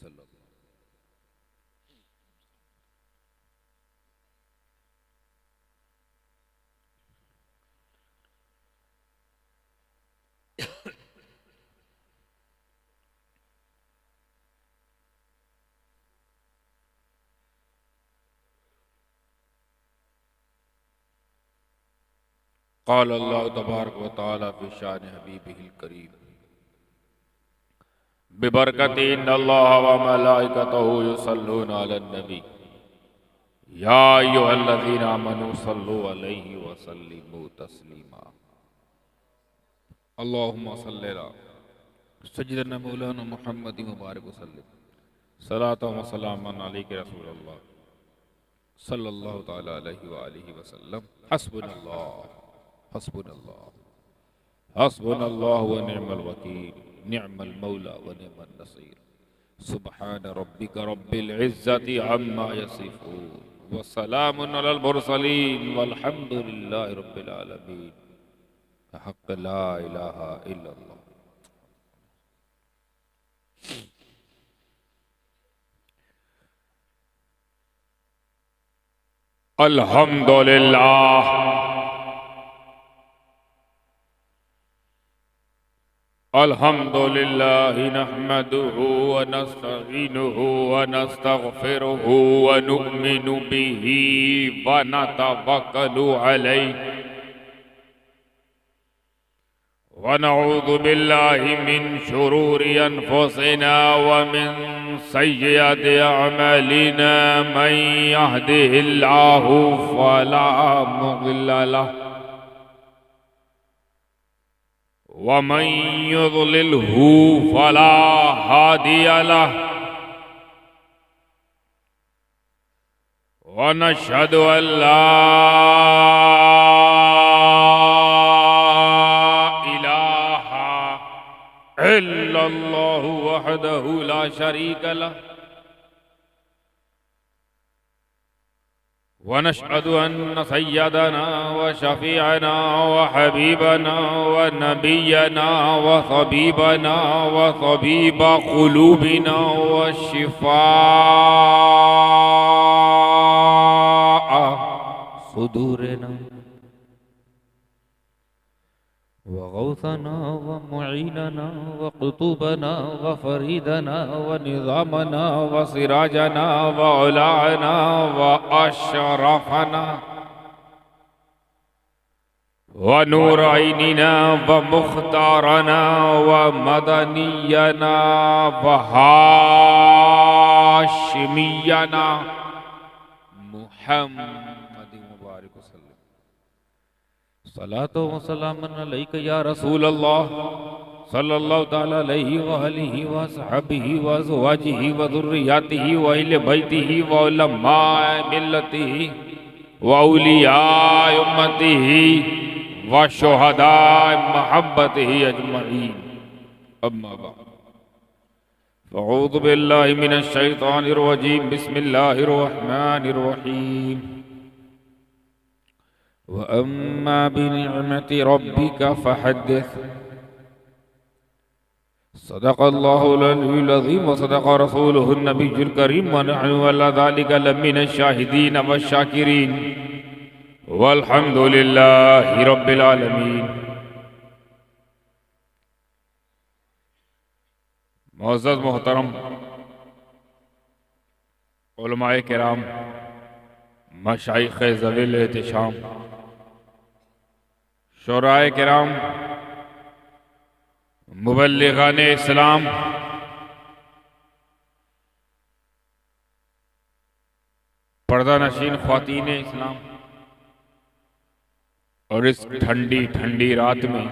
सल्लल्लाहु। क़ाल अल्लाह तबारक व तआला फ़ी शान हबीबिहिल करीम बिबरकति इन्नल्लाह व मलाइकतहु युसल्लूना अलन नबी या अय्युहल्लज़ीना आमनू सल्लु अलैहि व सल्लिमू तस्लीमा। अल्लाहुम्मा सल्लि अला सय्यिदिना मौलाना मुहम्मद मुबारक वसल्लम सलातु व सलामन अलैका या रसूलल्लाह सल्लल्लाहु तआला अलैहि व आलिहि वसल्लम। हस्बुनल्लाह हस्बुनल्लाह हस्बुनल्लाह व निअमल वकील निअमल मौला व निअमन नसीर। सुब्हान रब्बिका रब्बिल इज्जति अम्मा यसिफून व सलामुन अलल मुरसलीन वल्हम्दुलिल्लाहि रब्बिल आलमीन। हक़्क़ ला इलाहा इल्लल्लाह। अल्हम्दुलिल्लाह अल्हम्दुलिल्लाहि नहमदुहु व नस्तईनुहु व नस्तगफिरुहु व नुअ्मिनु बिही व नतवक्कलु अलैहि व नऊज़ु बिल्लाहि मिन शुरूरि अनफुसिना व मिन सय्यिआति अअमालिना मन यहदिहिल्लाहु फला मुदिल्ल लहु व मन युद्लिलहु फला हादिय लहु व नशहदु अल्ला इलाहा इल्लल्लाहु वहदहु ला शरीक लहु व नशहदु अन्न सय्यदना व शफीअना व हबीबना व नबियना व तबीबना व तबीब क़ुलूबिना व शिफाअ सुदूरिना व गौसना व मुईनना व क़ुतूबना व फरीदना व निज़ामना व सिराजना व औलाना व अशरफना व नूरैनिना व मुख्तारना व मदनियना व हाशिमियना मुहम्मद मुबारक वसल्लम। सलातो व सलामन अलैका या रसूल अल्लाह सल्लल्लाहु तआला अलैहि व आलिहि व अस्हाबिहि व अज़वाजिहि व ज़ुर्रिय्यतिहि व अहले बैतिहि व उलमाए मिल्लतिहि व औलियाए उम्मतिहि व शुहदाए महब्बतिहि अजमईन। अम्मा बाद फ़अऊज़ु बिल्लाहि मिनश शैतानिर रजीम बिस्मिल्लाहिर रहमानिर रहीम। व अम्मा बिनिअमति रब्बिका फ़हद्दिस। सदक़ल्लाहुल अलियुल अज़ीम व सदक़ रसूलुहुन नबियुल करीम व नहनु अला ज़ालिका लमिनश शाहिदीन व शाकिरीन वल्हम्दुलिल्लाहि रब्बिल आलमीन। मुअज़्ज़ज़ मोहतरम उलमाए किराम, मशाइख़े ज़वील एहतिशाम, शुराए किराम, मुबल्लिगाने इस्लाम, पर्दा नशीन ख्वातीन इस्लाम और इस ठंडी ठंडी रात में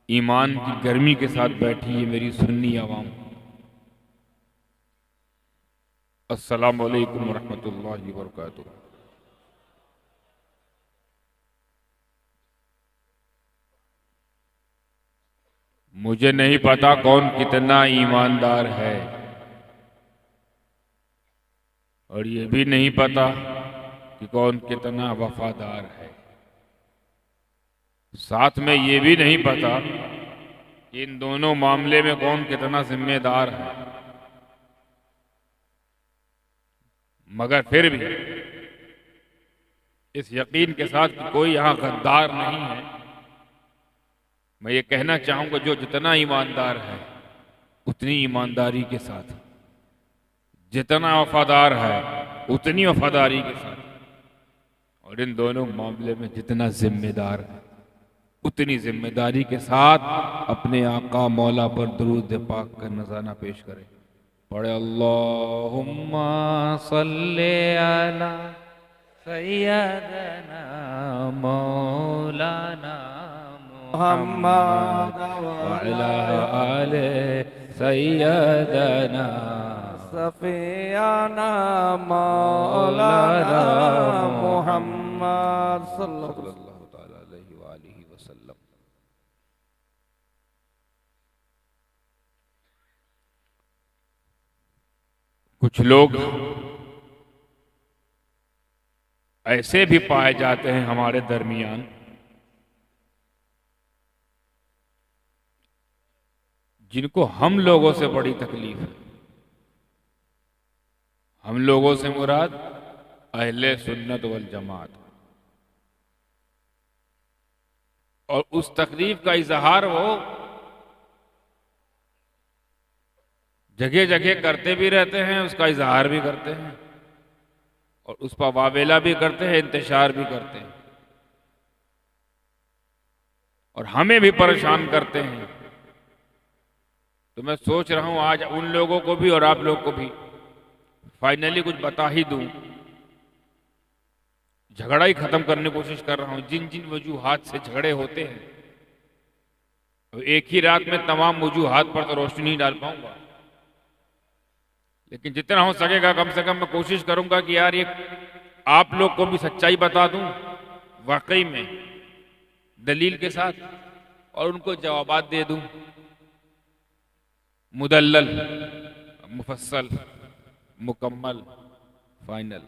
ईमान की गर्मी के साथ बैठी है मेरी सुन्नी आवाम, अस्सलामु अलैकुम रहमतुल्लाहि व बरकातुहू। मुझे नहीं पता कौन कितना ईमानदार है और ये भी नहीं पता कि कौन कितना वफादार है। साथ में ये भी नहीं पता कि इन दोनों मामले में कौन कितना जिम्मेदार है। मगर फिर भी इस यकीन के साथ कि कोई यहां गद्दार नहीं है, मैं ये कहना चाहूंगा जो जितना ईमानदार है उतनी ईमानदारी के साथ, जितना वफादार है उतनी वफादारी के साथ, और इन दोनों मामले में जितना जिम्मेदार है उतनी जिम्मेदारी के साथ अपने आका मौला पर दुरूद पाक का नज़ाना पेश करें। पढ़े अल्लाहुम्मा सल्ले अला सय्यदना मौलाना मुहम्मद व अला आले सय्यदना सफियाना मौलाना मुहम्मद सल्लल्लाहु तआला अलैहि वसल्लम। कुछ लोग ऐसे भी पाए जाते हैं हमारे दरमियान जिनको हम लोगों से बड़ी तकलीफ है। हम लोगों से मुराद अहले सुन्नत वल जमात, और उस तकलीफ का इजहार वो जगह जगह करते भी रहते हैं, उसका इजहार भी करते हैं और उस पर वावेला भी करते हैं, इंतशार भी करते हैं और हमें भी परेशान करते हैं। तो मैं सोच रहा हूं आज उन लोगों को भी और आप लोग को भी फाइनली कुछ बता ही दूं, झगड़ा ही खत्म करने की कोशिश कर रहा हूं। जिन जिन वजूहात से झगड़े होते हैं, तो एक ही रात में तमाम वजूहात पर तो रोशनी नहीं डाल पाऊंगा, लेकिन जितना हो सकेगा कम से कम मैं कोशिश करूंगा कि यार ये आप लोग को भी सच्चाई बता दूं वाकई में दलील के साथ, और उनको जवाबात दे दूं मुदल्लल, मुफस्सल, मुकम्मल, फाइनल।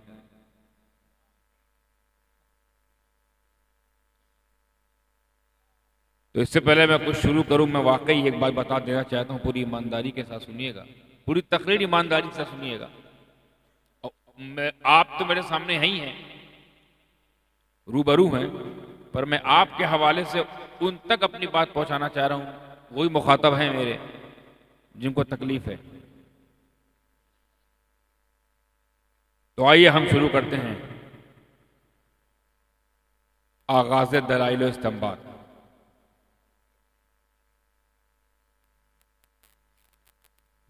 तो इससे पहले मैं कुछ शुरू करूं, मैं वाकई एक बात बता देना चाहता हूं, पूरी ईमानदारी के साथ सुनिएगा, पूरी तकरीर ईमानदारी से सुनिएगा। और आप तो मेरे सामने ही हैं, रूबरू हैं, पर मैं आपके हवाले से उन तक अपनी बात पहुंचाना चाह रहा हूं, वही मुखातब हैं मेरे जिनको तकलीफ है। तो आइए हम शुरू करते हैं आगाज दलाइल इस्तिंबात।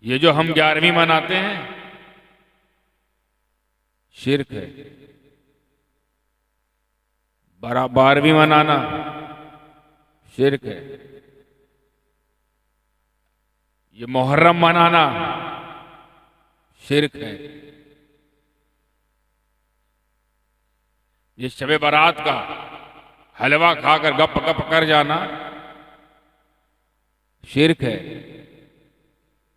ये जो हम 11वीं मनाते हैं शिर्क है, 12वीं मनाना शिर्क है, ये मुहर्रम मनाना शिर्क है, ये शबे बारात का हलवा खाकर गप गप कर जाना शिर्क है,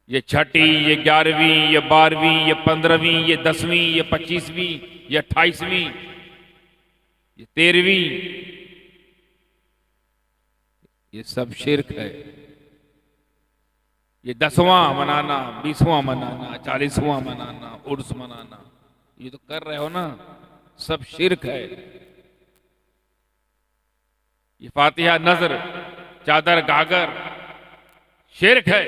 ये छठी, ये 11वीं, ये 12वीं, ये 15वीं, ये 10वीं, ये 25वीं, ये 28वीं, ये 13वीं, ये सब शिर्क है। ये 10वां मनाना, 20वां मनाना, 40वां मनाना, उर्स मनाना, ये तो कर रहे हो ना, सब शिर्क है। ये फातिहा, नजर, चादर, गागर शिर्क है।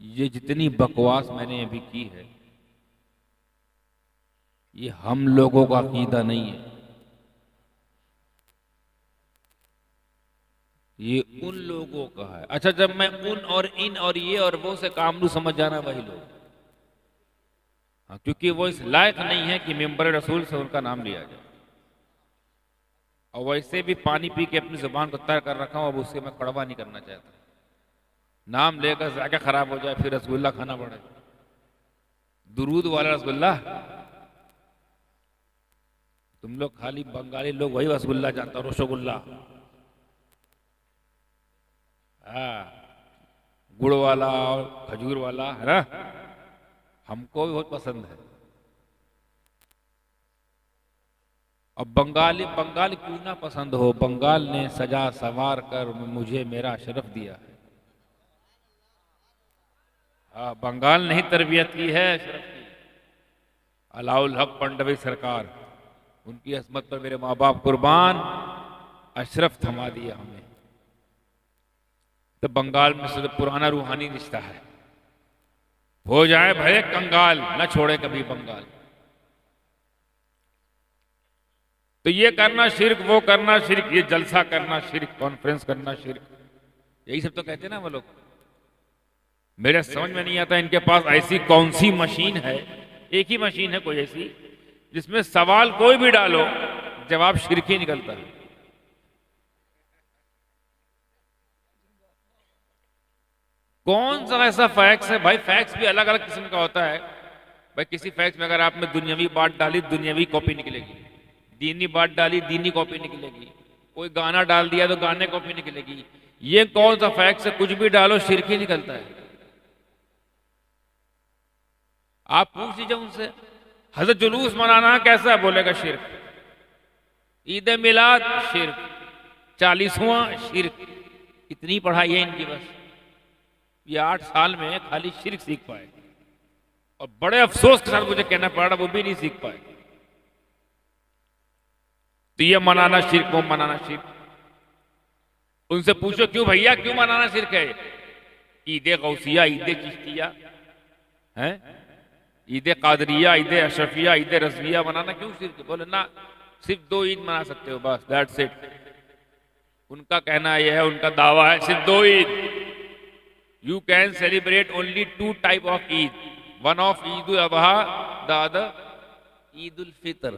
ये जितनी बकवास मैंने अभी की है, ये हम लोगों का अकीदा नहीं है, ये उन लोगों का है। अच्छा, जब मैं उन और इन और ये और वो से कामलू समझ जाना वही लोग, हाँ, क्योंकि वो इस लायक नहीं है कि मेंबर रसूल से उनका नाम लिया जाए, और वैसे भी पानी पी के अपनी जुबान को तर कर रखा हूं, अब उससे मैं कड़वा नहीं करना चाहता। नाम लेकर जायका खराब हो जाए फिर रसगुल्ला खाना पड़े, दुरूद वाला रसगुल्ला। तुम लोग खाली बंगाली लोग वही रसगुल्ला जानता हो, रसगुल्ला, हाँ, गुड़ वाला और खजूर वाला है ना, हमको भी बहुत पसंद है। अब बंगाल क्यों ना पसंद हो, बंगाल ने सजा सवार कर मुझे मेरा शरफ दिया है। हाँ, बंगाल नहीं तरबियत की है अशरफ की। अलाउल हक पंडवी सरकार, उनकी असमत पर मेरे माँ बाप कुर्बान, अशरफ थमा दिया हमें। तो बंगाल में से पुराना रूहानी रिश्ता है, हो जाए भले कंगाल, न छोड़े कभी बंगाल। तो ये करना शिर्क, वो करना शिर्क, ये जलसा करना शिर्क, कॉन्फ्रेंस करना शिर्क, यही सब तो कहते हैं ना वो लोग। मेरे समझ में नहीं आता इनके पास ऐसी कौन सी मशीन है, एक ही मशीन है कोई ऐसी जिसमें सवाल कोई भी डालो जवाब शिर्क ही निकलता है। कौन सा ऐसा फैक्स है भाई? फैक्स भी अलग अलग किस्म का होता है भाई। किसी फैक्स में अगर आपने दुनियावी बात डाली, दुनियावी कॉपी निकलेगी, दीनी बात डाली, दीनी कॉपी निकलेगी, कोई गाना डाल दिया तो गाने कॉपी निकलेगी। ये कौन सा फैक्स है? कुछ भी डालो शिर्क ही निकलता है। आप पूछ लीजिए उनसे, हजरत जुलूस मनाना कैसा है? बोलेगा शिर्क। ईद मिलाद शिर्क, 40वां शिर्क। इतनी पढ़ाई है इनकी बस, ये 8 साल में खाली शिर्क सीख पाए, और बड़े अफसोस के साथ मुझे कहना पड़ रहा वो भी नहीं सीख पाए। तो ये मनाना शिर्क, वो मनाना शिर्क। उनसे पूछो क्यों भैया, क्यों मनाना शिर्क है? ईद गौसिया, ईद चिश्तिया है, ईद कादरिया, ईद अशरफिया, ईद रजविया मनाना क्यों शिर्क है? बोले ना, सिर्फ 2 ईद मना सकते हो बस, दैट्स इट। उनका कहना यह है, उनका दावा है सिर्फ 2 Eid. You can celebrate only 2 type of Eid. One of Eid al-Adha, the other Eid al-Fitr.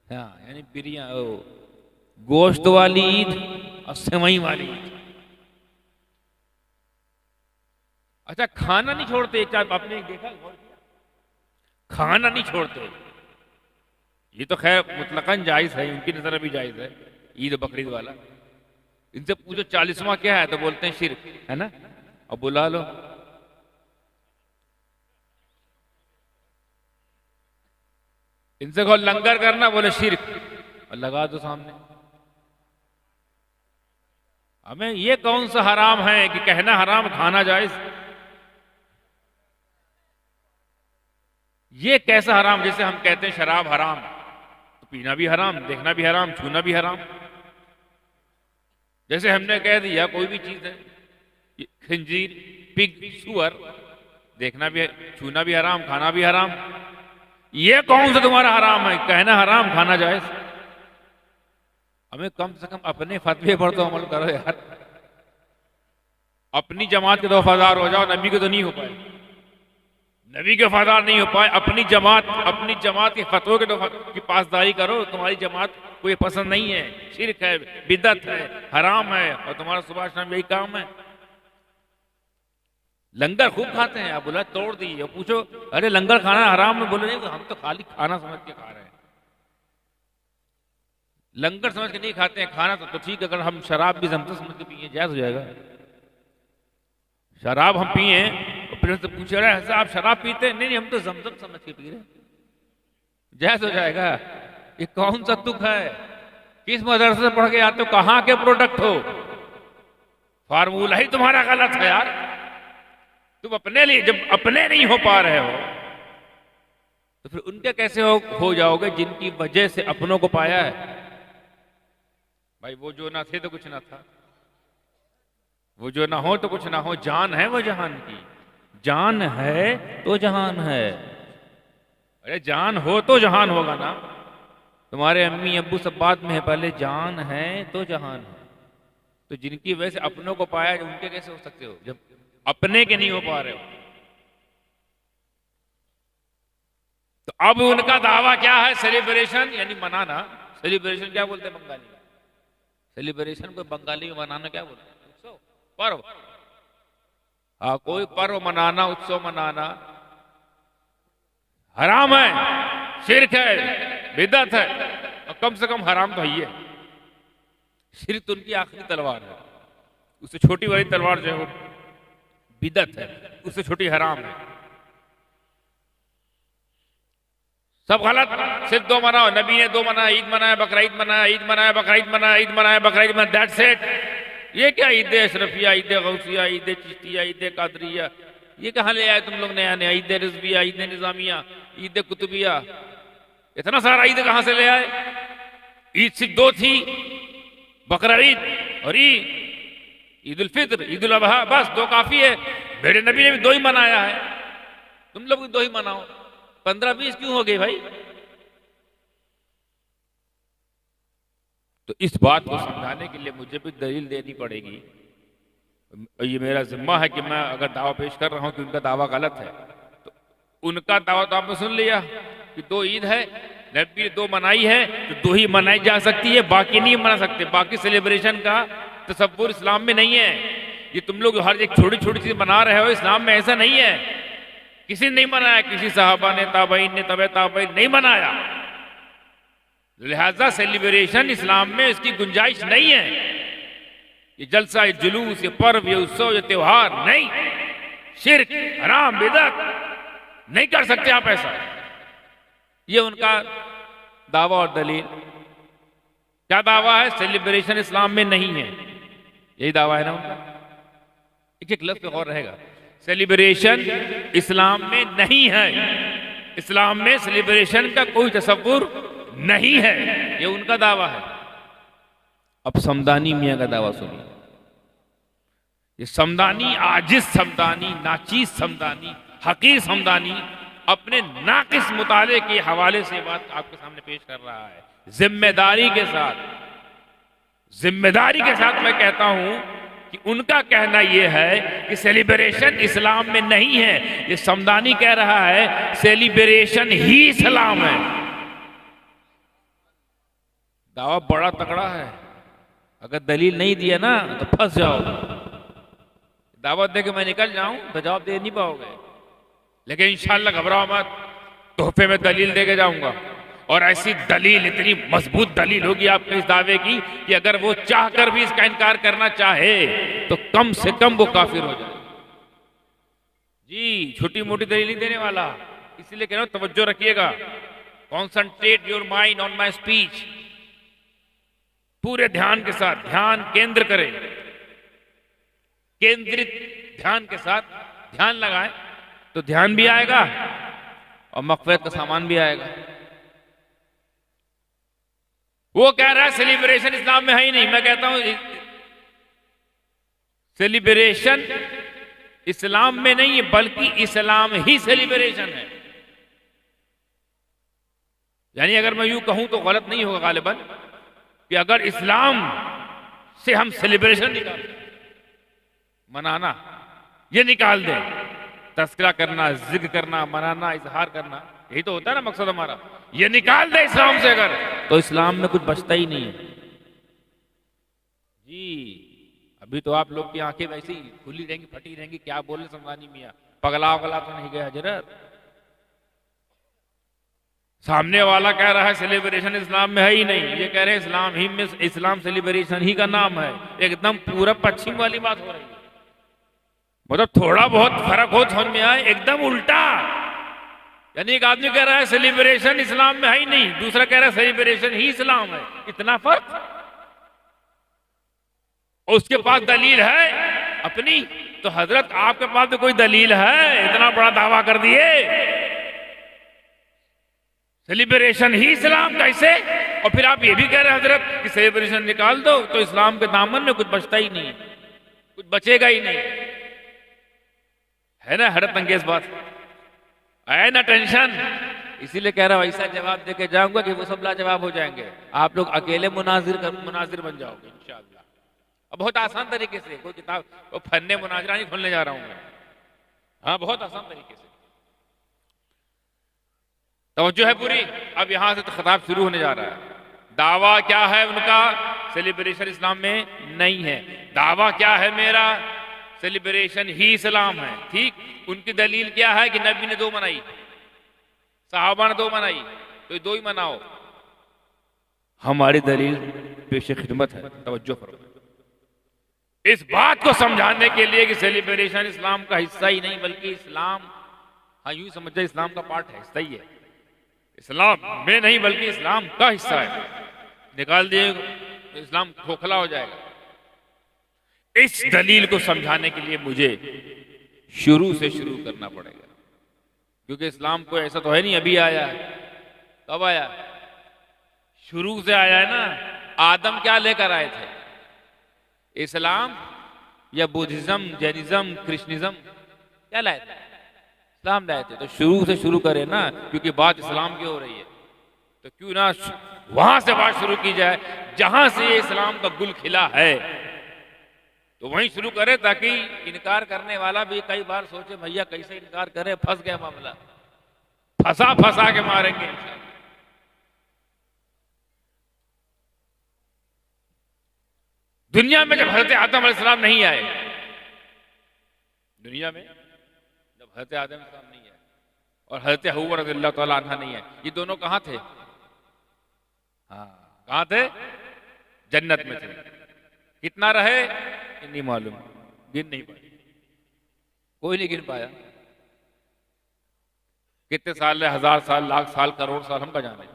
हाँ, यानी बिरयानी, गोश्त वाली ईद और सेवई वाली ईद। अच्छा, खाना नहीं छोड़ते? एक आपने देखा, खाना नहीं छोड़ते। ये तो खैर मुतलकन जायज है, उनकी नजर भी जायज है, ईद बकरीद वाला। इनसे पूछो 40वां क्या है तो बोलते हैं शिर्क, है ना? अब बुला लो, इनसे कहो लंगर करना, बोले शिर्क, और लगा दो सामने। हमें ये कौन सा हराम है कि कहना हराम, खाना जायज? ये कैसा हराम? जैसे हम कहते हैं शराब हराम, तो पीना भी हराम, देखना भी हराम, छूना भी हराम। जैसे हमने कह दिया कोई भी चीज है, खंजीर, पिग, सुअर, देखना भी, छूना भी हराम, खाना भी हराम। ये कौन सा तुम्हारा हराम है? कहना हराम, खाना जायज। हमें कम से कम अपने फतवे पर तो अमल करो यार। अपनी जमात के तो वफादार हो जाओ, नबी के तो नहीं हो पाए, नबी के वफादार नहीं हो पाए। अपनी जमात के फतवे के तो की पासदारी करो। तुम्हारी जमात को ये पसंद नहीं है, शिर्क है, बिदअत है, हराम है, और तुम्हारा सुबह शाम यही काम है। लंगर खूब खाते हैं, आप बोला तोड़ दिए, पूछो अरे लंगर खाना हराम में? बोले नहीं, तो हम तो खाली खाना समझ के खा रहे हैं, लंगर समझ के नहीं खाते हैं। खाना तो ठीक है, अगर हम शराब भी जमजम समझ के पिए जायज हो जाएगा। शराब हम पिए और फिर से पूछे रहे ऐसा आप शराब पीते हैं? नहीं, हम तो जमजम समझ के पी रहे, जायज हो जाएगा। ये कौन सा तुक है? किस मदरसे से पढ़ के आते हो? कहां के प्रोडक्ट हो? फार्मूला ही तुम्हारा गलत है यार। तुम अपने लिए जब अपने नहीं हो पा रहे हो तो फिर उनके कैसे हो जाओगे जिनकी वजह से अपनों को पाया है? भाई वो जो ना थे तो कुछ ना था, वो जो ना हो तो कुछ ना हो। जान है वो जहान की, जान है तो जहान है। अरे जान हो तो जहान होगा ना। तुम्हारे अम्मी अब्बू सब बात में है, पहले जान है तो जहान है। तो जिनकी वजह से अपनों को पाया, उनके कैसे हो सकते हो जब अपने के नहीं हो पा रहे हो? तो अब उनका दावा क्या है? सेलिब्रेशन यानी मनाना। सेलिब्रेशन क्या बोलते हैं बंगाली में? सेलिब्रेशन को बंगाली में मनाना क्या बोलते हैं? उत्सव, पर्व। हाँ, कोई पर्व मनाना, उत्सव मनाना हराम है, शिर्क है, बिदअत है, और कम से कम हराम तो है। शिर्क तो उनकी आखिरी तलवार है, उससे छोटी वाली तलवार जो है वो बिदअत है, उससे छोटी हराम है। सब गलत, सिर्फ 2 मनाओ। नबी ने 2 मनाया, ईद मनाया, बकरीद मनाया, ईद मनाया, बकरीद मनाया, ईद मनाया, बकरीद मनाया, दैट्स इट। ये क्या ईद अशरफिया, ईद गौसिया, ईद चिश्तिया, ईद कादरिया, ये कहाँ ले आए तुम लोग नया नया? ईद रिजविया, ईद निजामिया, ईद कुतुबिया, इतना सारा ईद कहाँ से ले आए? ईद सिर्फ दो थी, बकरा ईद और ईद उल फित्र, ईद उल अजहा, बस दो काफी है। मेरे नबी ने भी दो ही मनाया है, तुम लोग भी दो ही मनाओ। 15-20 क्यों हो गए भाई? तो इस बात को समझाने के लिए मुझे भी दलील देनी पड़ेगी। ये मेरा जिम्मा है कि मैं अगर दावा पेश कर रहा हूं कि उनका दावा गलत है, तो उनका दावा तो आपने सुन लिया कि दो ईद है, नबी ने दो मनाई है, तो दो ही मनाई जा सकती है, बाकी नहीं मना सकते। बाकी सेलिब्रेशन का तसव्वुर इस्लाम में नहीं है। ये तुम लोग हर एक छोटी छोटी चीज बना रहे हो, इस्लाम में ऐसा नहीं है। किसी ने नहीं मनाया, किसी सहाबा ने, ताबईन ने, तबे ताबईन नहीं मनाया। लिहाजा सेलिब्रेशन इस्लाम में इसकी गुंजाइश नहीं है। ये जलसा, ये जुलूस, ये पर्व, ये उत्सव, ये त्योहार नहीं, शिर्क, हराम, बिदअत नहीं कर सकते आप ऐसा। ये उनका दावा और दलील। क्या दावा है? सेलिब्रेशन इस्लाम में नहीं है, यही दावा है ना उनका। एक एक लफ्ज पे गौर रहेगा। सेलिब्रेशन इस्लाम में नहीं है, इस्लाम में सेलिब्रेशन का कोई तसव्वुर नहीं है, ये उनका दावा है। अब समदानी मियां का दावा सुनिए। ये समदानी, आजिज समदानी, नाचीज समदानी, हकीर समदानी अपने नाकिस मुताले के हवाले से बात आपके सामने पेश कर रहा है। जिम्मेदारी के साथ मैं कहता हूं कि उनका कहना यह है कि सेलिब्रेशन इस्लाम में नहीं है। ये समदानी कह रहा है सेलिब्रेशन ही इस्लाम है। दावा बड़ा तगड़ा है, अगर दलील नहीं दिया ना तो फंस जाओ। दावत दे के मैं निकल जाऊं तो जवाब दे नहीं पाओगे, लेकिन इंशाअल्लाह घबराओ मत, तोहफे में दलील दे के जाऊंगा। और ऐसी दलील, इतनी मजबूत दलील होगी आपके इस दावे की कि अगर वो चाहकर भी इसका इनकार करना चाहे तो कम से कम वो काफिर हो जाए। जी, छोटी मोटी दलील नहीं देने वाला, इसलिए कह रहा हूं तवज्जो रखिएगा। Concentrate your mind on my speech. पूरे ध्यान के साथ ध्यान केंद्र करें, केंद्रित ध्यान के साथ ध्यान लगाएं तो ध्यान भी आएगा और मग़फ़िरत का सामान भी आएगा। वो कह रहा है सेलिब्रेशन इस्लाम में है ही नहीं। मैं कहता हूं सेलिब्रेशन इस्लाम में नहीं है, बल्कि इस्लाम ही सेलिब्रेशन है। यानी अगर मैं यूं कहूं तो गलत नहीं होगा गालिबन कि अगर इस्लाम से हम सेलिब्रेशन निकाल, मनाना ये निकाल दें, तस्करा करना, जिक्र करना, मनाना, इजहार करना, यही तो होता है ना मकसद हमारा, ये निकाल दे इस्लाम से अगर, तो इस्लाम में कुछ बचता ही नहीं है। जी, अभी तो आप लोग की आंखें वैसी खुली रहेंगी, फटी रहेंगी, क्या बोले समझानी मियां, पगला वगला तो नहीं गया हजरत। सामने वाला कह रहा है सेलिब्रेशन इस्लाम में है ही नहीं, ये कह रहे हैं इस्लाम ही में, इस्लाम सेलिब्रेशन ही का नाम है। एकदम पूरा पश्चिम वाली बात हो रही है। मतलब थोड़ा बहुत फर्क हो समझ में आए, एकदम उल्टा। यानी एक आदमी कह रहा है सेलिब्रेशन इस्लाम में है ही नहीं, दूसरा कह रहा है सेलिब्रेशन ही इस्लाम है। इतना फर्क। और उसके पास दलील है अपनी, तो हजरत आपके पास तो कोई दलील है? इतना बड़ा दावा कर दिए सेलिब्रेशन ही इस्लाम कैसे? और फिर आप ये भी कह रहे हैं हजरत कि सेलिब्रेशन निकाल दो तो इस्लाम के दामन में कुछ बचता ही नहीं, कुछ बचेगा ही नहीं। है ना हैरत अंगेज बात, है ना टेंशन। इसीलिए कह रहा हूं ऐसा जवाब देके जाऊंगा कि वो सब लाजवाब हो जाएंगे, आप लोग अकेले मुनाजिर बन जाओगे इंशाअल्लाह। अब बहुत आसान तरीके से, कोई किताब वो फन्ने मुनाजरा नहीं खोलने जा रहा हूं मैं, हाँ बहुत आसान तरीके से। तवज्जो है पूरी। अब यहां से तो खिताब शुरू होने जा रहा है। दावा क्या है उनका? सेलिब्रेशन इस्लाम में नहीं है। दावा क्या है मेरा? सेलिब्रेशन ही इस्लाम है। ठीक, उनकी दलील क्या है कि नबी ने दो मनाई, सहाबा ने दो मनाई, तो दो ही मनाओ। हमारी दलील पेश खिदमत है, तवज्जो करो। इस बात को समझाने के लिए कि सेलिब्रेशन इस्लाम का हिस्सा ही नहीं बल्कि इस्लाम, हाँ यूं समझ जाए इस्लाम का पार्ट है, हिस्सा ही है, इस्लाम में नहीं बल्कि इस्लाम का हिस्सा है। निकाल दिए तो इस्लाम खोखला हो जाएगा। इस दलील को समझाने के लिए मुझे शुरू से शुरू करना पड़ेगा, क्योंकि इस्लाम कोई ऐसा तो है नहीं अभी आया है। कब आया? शुरू से आया है ना। आदम क्या लेकर आए थे? इस्लाम या बुद्धिज्म, जैनिज्म, कृष्णिज्म, क्या लाए थे? इस्लाम लाए थे। तो शुरू से शुरू करें ना, क्योंकि बात इस्लाम की हो रही है, तो क्यों ना वहां से बात शुरू की जाए जहां से ये इस्लाम का गुल खिला है, तो वहीं शुरू करें, ताकि इनकार करने वाला भी कई बार सोचे भैया कैसे इनकार करे, फंस गया मामला, फंसा फंसा के मारेंगे। दुनिया में जब हजरत आदम अलैहिस्सलाम नहीं आए, दुनिया में जब हजरत आदम अलैहिस्सलाम नहीं आए और हजरत हव्वा रज़ियल्लाहु तआला अन्हा नहीं आए, ये दोनों कहां थे? हाँ, कहां थे? जन्नत में थे। कितना रहे नहीं मालूम, गिन नहीं पाए, कोई नहीं गिन पाया। कितने साल, 1000 साल, लाख साल, करोड़ साल, हम का जाने,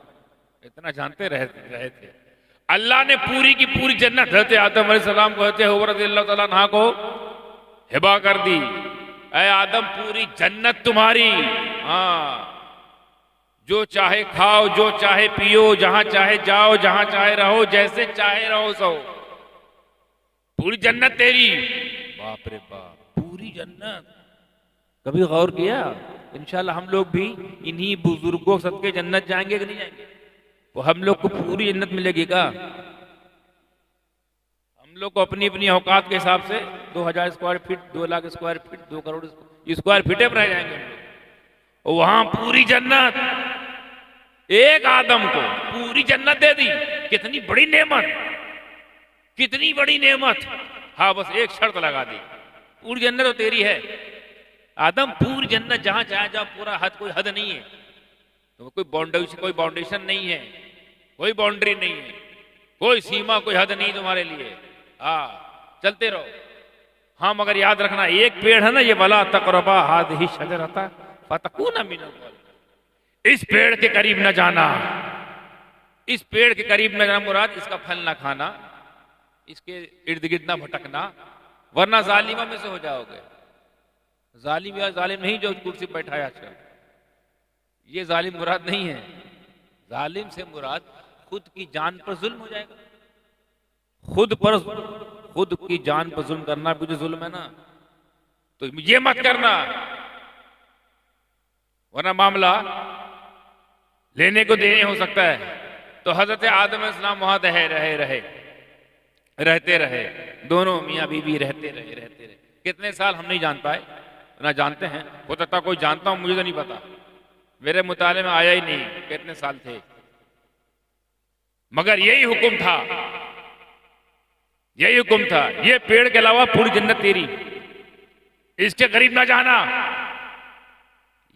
इतना जानते रहे थे। अल्लाह ने पूरी की पूरी जन्नत हज़रत आदम अलैहिस्सलाम को, हज़रत हव्वा रज़ियल्लाहु तआला अन्हा को हिबा कर दी। ऐ आदम, पूरी जन्नत तुम्हारी, हाँ, जो चाहे खाओ, जो चाहे पियो, जहां चाहे जाओ, जहां चाहे रहो, जैसे चाहे रहो सो, पूरी जन्नत तेरी। बाप रे बाप, पूरी जन्नत। कभी गौर किया? इंशाल्लाह हम लोग भी इन्हीं बुजुर्गों सदके जन्नत जाएंगे कि नहीं जाएंगे? वो हम लोग को पूरी जन्नत मिलेगी क्या? हम लोग को अपनी अपनी औकात के हिसाब से 2000 square feet, 2 lakh square feet, 2 crore square फीटे पर रह जाएंगे हम लोग। वहां पूरी जन्नत, एक आदम को पूरी जन्नत दे दी। कितनी बड़ी नेमत, कितनी बड़ी नेमत। हाँ, बस एक शर्त लगा दी, पूरी जन्नत तो तेरी है आदम, पूरी जन्नत जहां चाहे जाओ, पूरा हद, कोई हद नहीं है, तो कोई बाउंडेशन नहीं है, कोई बाउंड्री नहीं है, कोई सीमा, कोई हद नहीं तुम्हारे लिए। हाँ, चलते रहो। हाँ, मगर याद रखना, एक पेड़ है ना ये, वला तक़रबा हाज़िही शजरता फतकूना मिनल ज़ालिमीन, इस पेड़ के करीब न जाना, इस पेड़ के करीब न जाना, मुराद इसका फल ना खाना, इसके इर्द गिर्द ना भटकना, वरना जालिमा में से हो जाओगे। जालिम या जालिम नहीं जो कुर्सी पर बैठा है आजकल, ये जालिम मुराद नहीं है। जालिम से मुराद खुद की जान पर जुल्म हो जाएगा। खुद की जान पर जुल्म करना भी तो जुल्म है ना, तो ये मत करना, वरना मामला लेने को देने हो सकता है। तो हजरत आदम अलैहिस्सलाम वहां रहते रहे, दोनों मियाँ बीवी रहते रहे। कितने साल हम नहीं जान पाए, ना जानते हैं, हो सकता कोई जानता हूं, मुझे तो नहीं पता, मेरे मुताले में आया ही नहीं कितने साल थे। मगर यही हुक्म था, यही हुक्म था, ये पेड़ के अलावा पूरी जन्नत तेरी, इसके करीब ना जाना,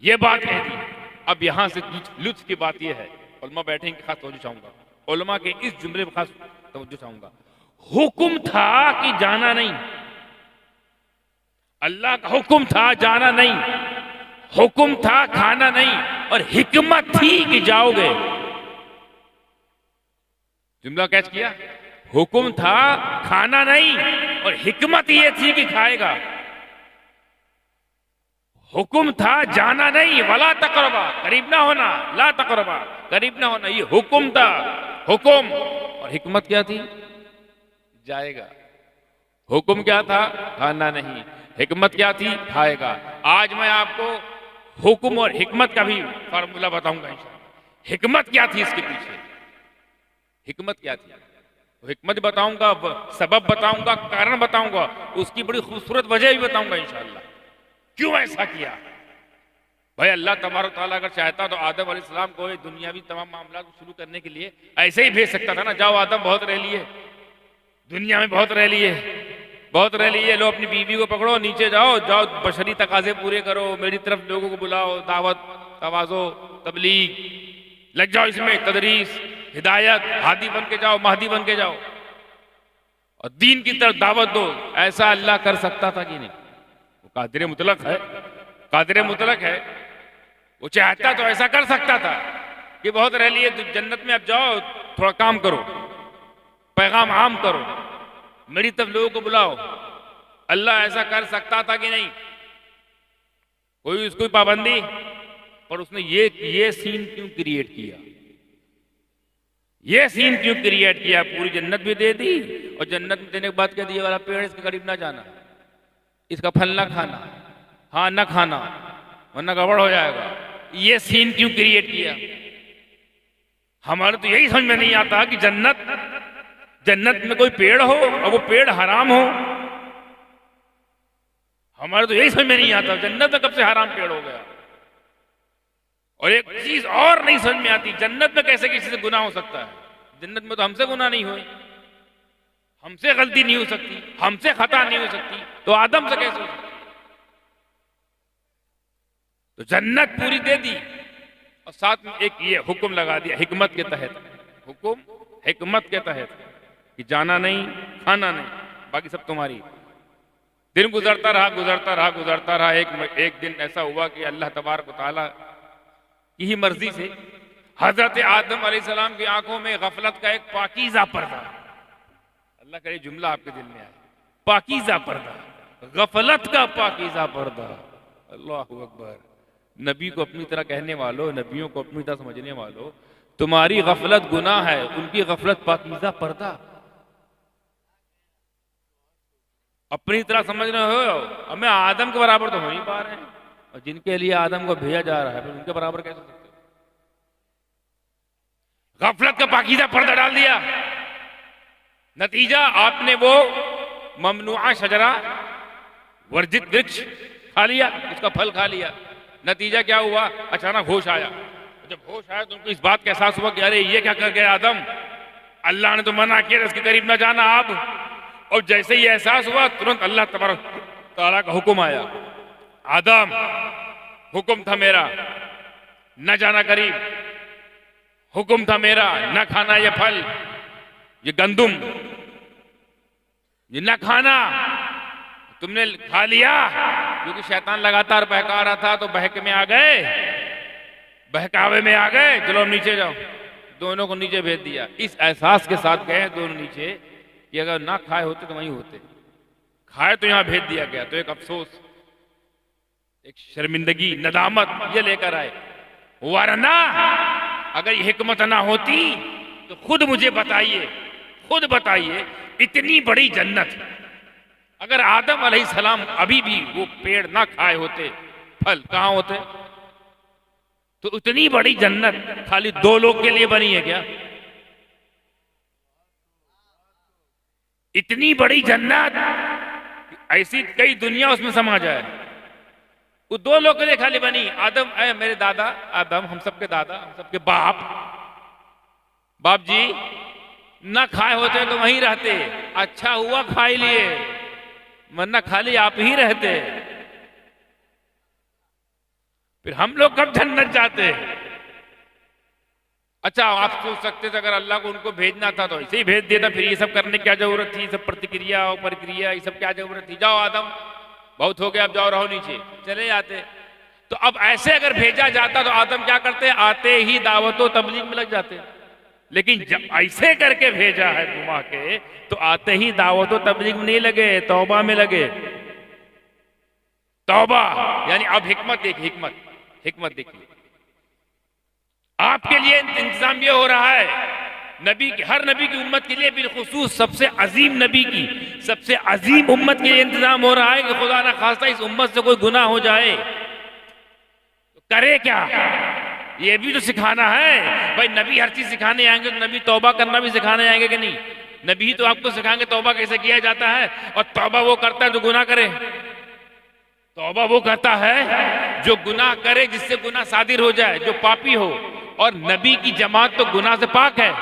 ये बात कह दी। अब यहां से लुत्फ की बात यह है, उलमा बैठेंगे, खास तवज्जो चाहूंगा, उलमा के इस जुमले पर खास तवज्जो चाहूंगा। हुक्म था कि जाना नहीं, अल्लाह का हुक्म था जाना नहीं, हुक्म था खाना नहीं, और हिकमत थी कि जाओगे। जुमला कैच किया? हुक्म था खाना नहीं, और हिकमत ये थी कि खाएगा। हुक्म था जाना नहीं, वला तक़रबा, करीब ना होना, ला तक़रबा, करीब ना होना, ये हुक्म था, हुक्म। और हिकमत क्या थी? जाएगा। हुक्म क्या था? खाना नहीं। हिकमत क्या थी? खाएगा। आज मैं आपको हुक्म और हिकमत का भी फार्मूला बताऊंगा इंशाअल्लाह। हिकमत क्या थी इसके पीछे, हिकमत क्या थी, तो हिकमत बताऊंगा, सबब बताऊंगा, कारण बताऊंगा, उसकी बड़ी खूबसूरत वजह भी बताऊंगा इंशाअल्लाह, क्यों ऐसा किया। भाई अल्लाह तबारक तआला अगर चाहता तो आदम अलैहिस्सलाम को दुनियावी तमाम मामला को शुरू करने के लिए ऐसे ही भेज सकता था ना, जाओ आदम बहुत रह लिए, दुनिया में बहुत रह लिए, बहुत रह लिए, लो अपनी बीवी को पकड़ो, नीचे जाओ, बशरी तकाजे पूरे करो, मेरी तरफ लोगों को बुलाओ, दावत, तवाज़ो, तबलीग, लग जाओ इसमें, तदरीस, हिदायत, हादी बन के जाओ, महदी बन के जाओ, और दीन की तरफ दावत दो। ऐसा अल्लाह कर सकता था कि नहीं? वो कादिर मुतलक है, कादिर मुतलक है, वो चाहता तो ऐसा कर सकता था कि बहुत रह लिए जन्नत में, अब जाओ थोड़ा काम करो, पैगाम आम करो, मेरी तरफ लोगों को बुलाओ। अल्लाह ऐसा कर सकता था कि नहीं? कोई उसको पाबंदी, पर उसने ये सीन क्यों क्रिएट किया, ये सीन क्यों क्रिएट किया? पूरी जन्नत भी दे दी और जन्नत में देने के बाद कह दिया वाला पेड़ इसके करीब ना जाना, इसका फल ना खाना, हाँ ना खाना वरना गड़बड़ हो जाएगा। ये सीन क्यों क्रिएट किया? हमारे तो यही समझ में नहीं आता कि जन्नत में कोई पेड़ हो और वो पेड़ हराम हो। हमारे तो यही समझ में नहीं आता जन्नत में कब से हराम पेड़ हो गया। और एक चीज और नहीं समझ में आती, जन्नत में कैसे किसी से गुनाह हो सकता है? जन्नत में तो हमसे गुनाह नहीं हुई, हमसे गलती नहीं हो सकती, हमसे खता नहीं हो सकती, तो आदम से कैसे हो सकती? तो जन्नत पूरी दे दी और साथ में एक ये हुक्म लगा दिया हिकमत के तहत, हुक्म हिकमत के तहत कि जाना नहीं, खाना नहीं, बाकी सब तुम्हारी। दिन गुजरता रहा। एक दिन ऐसा हुआ कि अल्लाह तबारक व तआला की ही मर्जी से हजरत आदम अलैहिस्सलाम की आंखों में गफलत का एक पाकीज़ा पर्दा, अल्लाह का ये जुमला आपके दिल में आए, पाकीज़ा पर्दा, गफलत का पाकीज़ा पर्दा। अल्लाहु अकबर। नबी को अपनी तरह कहने वालों, नबियों को अपनी तरह समझने वालों, तुम्हारी गफलत गुनाह है, उनकी गफलत पाकीज़ा पर्दा। अपनी तरह समझ रहे हो, हमें आदम के बराबर तो हो नहीं पा रहे हैं, और जिनके लिए आदम को भेजा जा रहा है फिर उनके बराबर कैसे सकते हो? गफलत का पाकीज़ा पर्दा डाल दिया। नतीजा आपने वो ममनुआ शजरा, वर्जित वृक्ष खा लिया, उसका फल खा लिया। नतीजा क्या हुआ? अचानक होश आया। जब होश आया तो उनको इस बात का एहसास हुआ कि अरे ये क्या कर गया आदम, अल्लाह ने तो मना किया इसके करीब ना जाना आप। और जैसे ही एहसास हुआ तुरंत अल्लाह तबारक तआला का हुक्म आया, आदम हुक्म था मेरा न जाना करीब, हुक्म था मेरा न खाना ये फल, ये गंदुम, ये न खाना, तुमने खा लिया। क्योंकि शैतान लगातार बहका रहा था तो बहके में आ गए, बहकावे में आ गए, चलो नीचे जाओ। दोनों को नीचे भेज दिया। इस एहसास के साथ गए दोनों नीचे कि अगर ना खाए होते तो वहीं होते, खाए तो यहां भेज दिया गया। तो एक अफसोस, एक शर्मिंदगी, नदामत ये लेकर आए। वरना अगर ये हिकमत ना होती तो खुद मुझे बताइए, खुद बताइए, इतनी बड़ी जन्नत, अगर आदम अलैहिस्सलाम अभी भी वो पेड़ ना खाए होते, फल कहां होते? तो इतनी बड़ी जन्नत खाली 2 लोग के लिए बनी है क्या? इतनी बड़ी जन्नत, ऐसी कई दुनिया उसमें समा जाए, वो 2 लोग के लिए खाली बनी। आदम, मेरे दादा आदम, हम सबके दादा, हम सबके बाप जी ना खाए होते तो वहीं रहते। अच्छा हुआ खा ही लिए, वरना खाली आप ही रहते। फिर हम लोग कब जन्नत जाते? अच्छा, आप सोच सकते थे अगर अल्लाह को उनको भेजना था तो ऐसे ही भेज देता, फिर ये सब करने की क्या जरूरत थी? सब प्रतिक्रिया और प्रक्रिया, ये सब क्या जरूरत थी? जाओ आदम, बहुत हो गया, अब जाओ रहो नीचे, चले जाते। तो अब ऐसे अगर भेजा जाता तो आदम क्या करते? आते ही दावत तबलीग में लग जाते। लेकिन जब ऐसे करके भेजा है घुमा के, तो आते ही दावत तबलीग में नहीं लगे, तौबा में लगे। तौबा यानी अब हिकमत देखिए, हिकमत देखिए। आपके लिए इंतजाम ये हो रहा है, नबी की, हर नबी की उम्मत के लिए, बिलखुसूस सबसे अजीम नबी की, सबसे अजीम उम्मत के लिए इंतजाम हो रहा है कि खुदा ना खास्ता इस उम्मत से कोई गुनाह हो जाए तो करे क्या? ये भी तो सिखाना है भाई। नबी हर चीज सिखाने आएंगे तो नबी तौबा करना भी सिखाने आएंगे कि नहीं? नबी ही तो आपको सिखाएंगे तौबा कैसे किया जाता है। और तौबा वो करता है जो गुनाह करे, तौबा वो करता है जो गुनाह करे, जिससे गुनाह सादिर हो जाए, जो पापी हो। और नबी की जमात तो गुनाह से पाक है,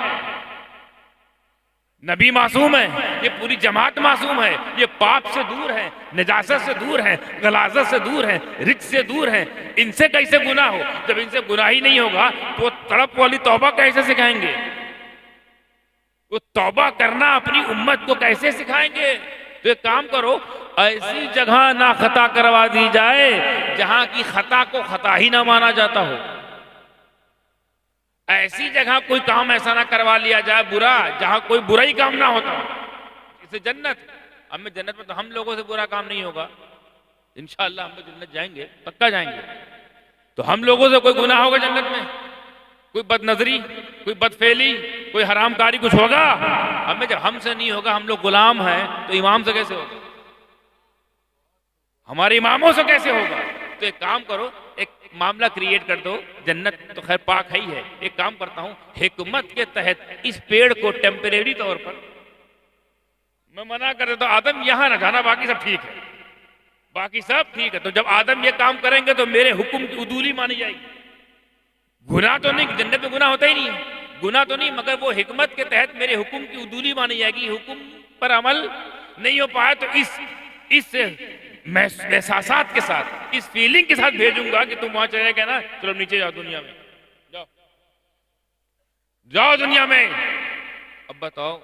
नबी मासूम है, ये पूरी जमात मासूम है, ये पाप से दूर है, नजासत से दूर है, गलाजत से दूर है, रिक्स से दूर है। इनसे कैसे गुनाह हो? जब इनसे गुनाह ही नहीं होगा तो तड़प वाली तौबा कैसे सिखाएंगे? वो तौबा करना अपनी उम्मत को कैसे सिखाएंगे? तो एक काम करो, ऐसी जगह ना खता करवा दी जाए जहां की खता को खता ही ना माना जाता हो। ऐसी जगह कोई काम ऐसा ना करवा लिया जाए बुरा, जहां कोई बुरा ही काम ना होता। जैसे जन्नत, हमें जन्नत में तो हम लोगों से बुरा काम नहीं होगा, इंशाअल्लाह हम लोग जन्नत जाएंगे, पक्का जाएंगे। तो हम लोगों से कोई गुनाह होगा जन्नत में, कोई बदनजरी, कोई बदफेली, कोई हरामकारी कुछ होगा? हमें जब हमसे नहीं होगा, हम लोग गुलाम हैं, तो इमाम से कैसे होगा? हमारे इमामों से कैसे होगा? तो एक काम करो, एक मामला क्रिएट कर दो। जन्नत तो खैर पाक है ही है। एक काम करता हूं, हिकमत के तहत इस पेड़ को टेम्परेरी तौर पर मैं मना कर देता हूं, आदम यहां ना जाना, बाकी सब ठीक है, बाकी सब ठीक है। तो जब आदम ये काम करेंगे तो मेरे हुक्म की उदूली मानी जाएगी। गुनाह तो नहीं, जन्नत में गुनाह होता ही नहीं है, गुनाह तो नहीं, मगर वो हिकमत के तहत मेरे हुक्म की उदूली मानी जाएगी। हुक्म पर अमल नहीं हो पाया तो इस एहसासात के साथ, इस फीलिंग के साथ भेजूंगा कि तुम वहां चले गए ना, चलो नीचे जाओ, दुनिया में जाओ, जाओ दुनिया में। अब बताओ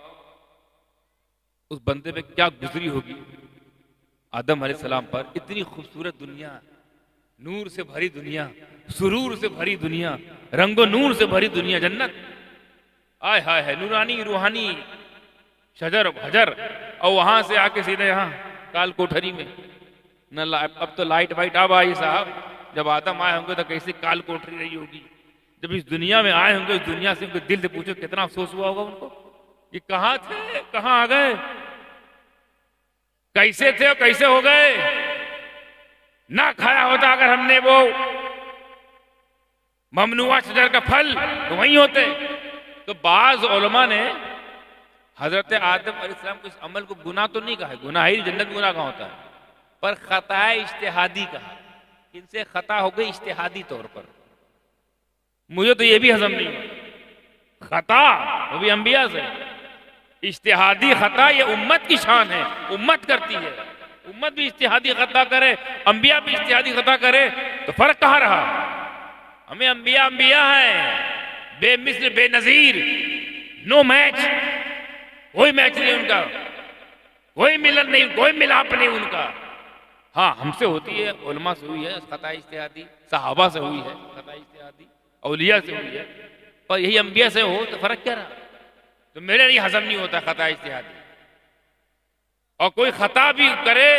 उस बंदे पे क्या गुजरी होगी आदम अलैहिस्सलाम पर। इतनी खूबसूरत दुनिया, नूर से भरी दुनिया, सुरूर से भरी दुनिया, रंगो नूर से भरी दुनिया, जन्नत। आय हाय है, नूरानी रूहानी शजर हजर। और वहां से आके सीधे यहाँ काल कोठरी में न, अब तो लाइट वाइट अब आई साहब। जब आदम आए होंगे तो कैसी काल कोठरी रही होगी। जब इस दुनिया में आए होंगे, इस दुनिया से उनके दिल से पूछो कितना अफसोस हुआ होगा उनको कि कहाँ थे, कहाँ आ गए, कैसे थे और कैसे हो गए। ना खाया होता अगर हमने वो ममनुआ शजर का फल, तो वहीं होते। तो बाज उलमा ने हजरत आदम अलैहिस्सलाम को इस अमल को गुनाह तो नहीं कहा है, गुनाह ही जन्नत गुनाह कहाँ होता है, पर खता इज्तिहादी कहा। इनसे खता हो गई इज्तिहादी तौर पर। मुझे तो ये भी हजम नहीं हुआ, खता वो भी अंबिया से, इज्तिहादी खता ये उम्मत की शान है, उम्मत करती है। उम्मत भी इज्तिहादी खता करे, अंबिया भी इज्तिहादी खता करे, तो फर्क कहाँ रहा? हमें अंबिया अंबिया है, बेमिस्ल बेनजीर, नो मैच, कोई मैच नहीं उनका, कोई मिलन नहीं, कोई मिलाप नहीं उनका। हाँ हमसे होती है, उलमा से हुई है खता इज्तिहादी, सहाबा से हुई है खता इज्तिहादी, औलिया से हुई है, पर यही अंबिया से हो तो फर्क क्या रहा? तो मेरे लिए हजम नहीं होता खता इज्तिहादी। और कोई खता भी करे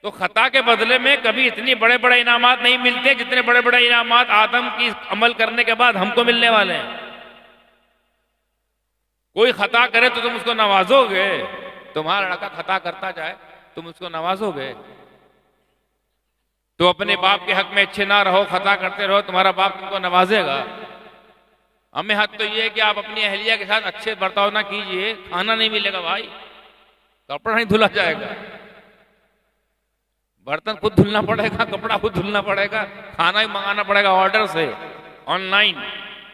तो खता के बदले में कभी इतनी बड़े बड़े इनामात नहीं मिलते जितने बड़े बड़े इनामात आदम की अमल करने के बाद हमको मिलने वाले हैं। कोई खता करे तो तुम उसको नवाजोगे, तुम्हारा लड़का खता करता जाए तुम उसको नवाजोगे। तो अपने बाप के हक में अच्छे ना रहो, खता करते रहो, तुम्हारा बाप तुमको नवाजेगा। हमें हक तो ये है कि आप अपनी अहलिया के साथ अच्छे बर्ताव ना कीजिए, खाना नहीं मिलेगा भाई, कपड़ा नहीं धुला जाएगा, बर्तन खुद धुलना पड़ेगा, कपड़ा खुद धुलना पड़ेगा, खाना भी मंगाना पड़ेगा ऑर्डर से, ऑनलाइन,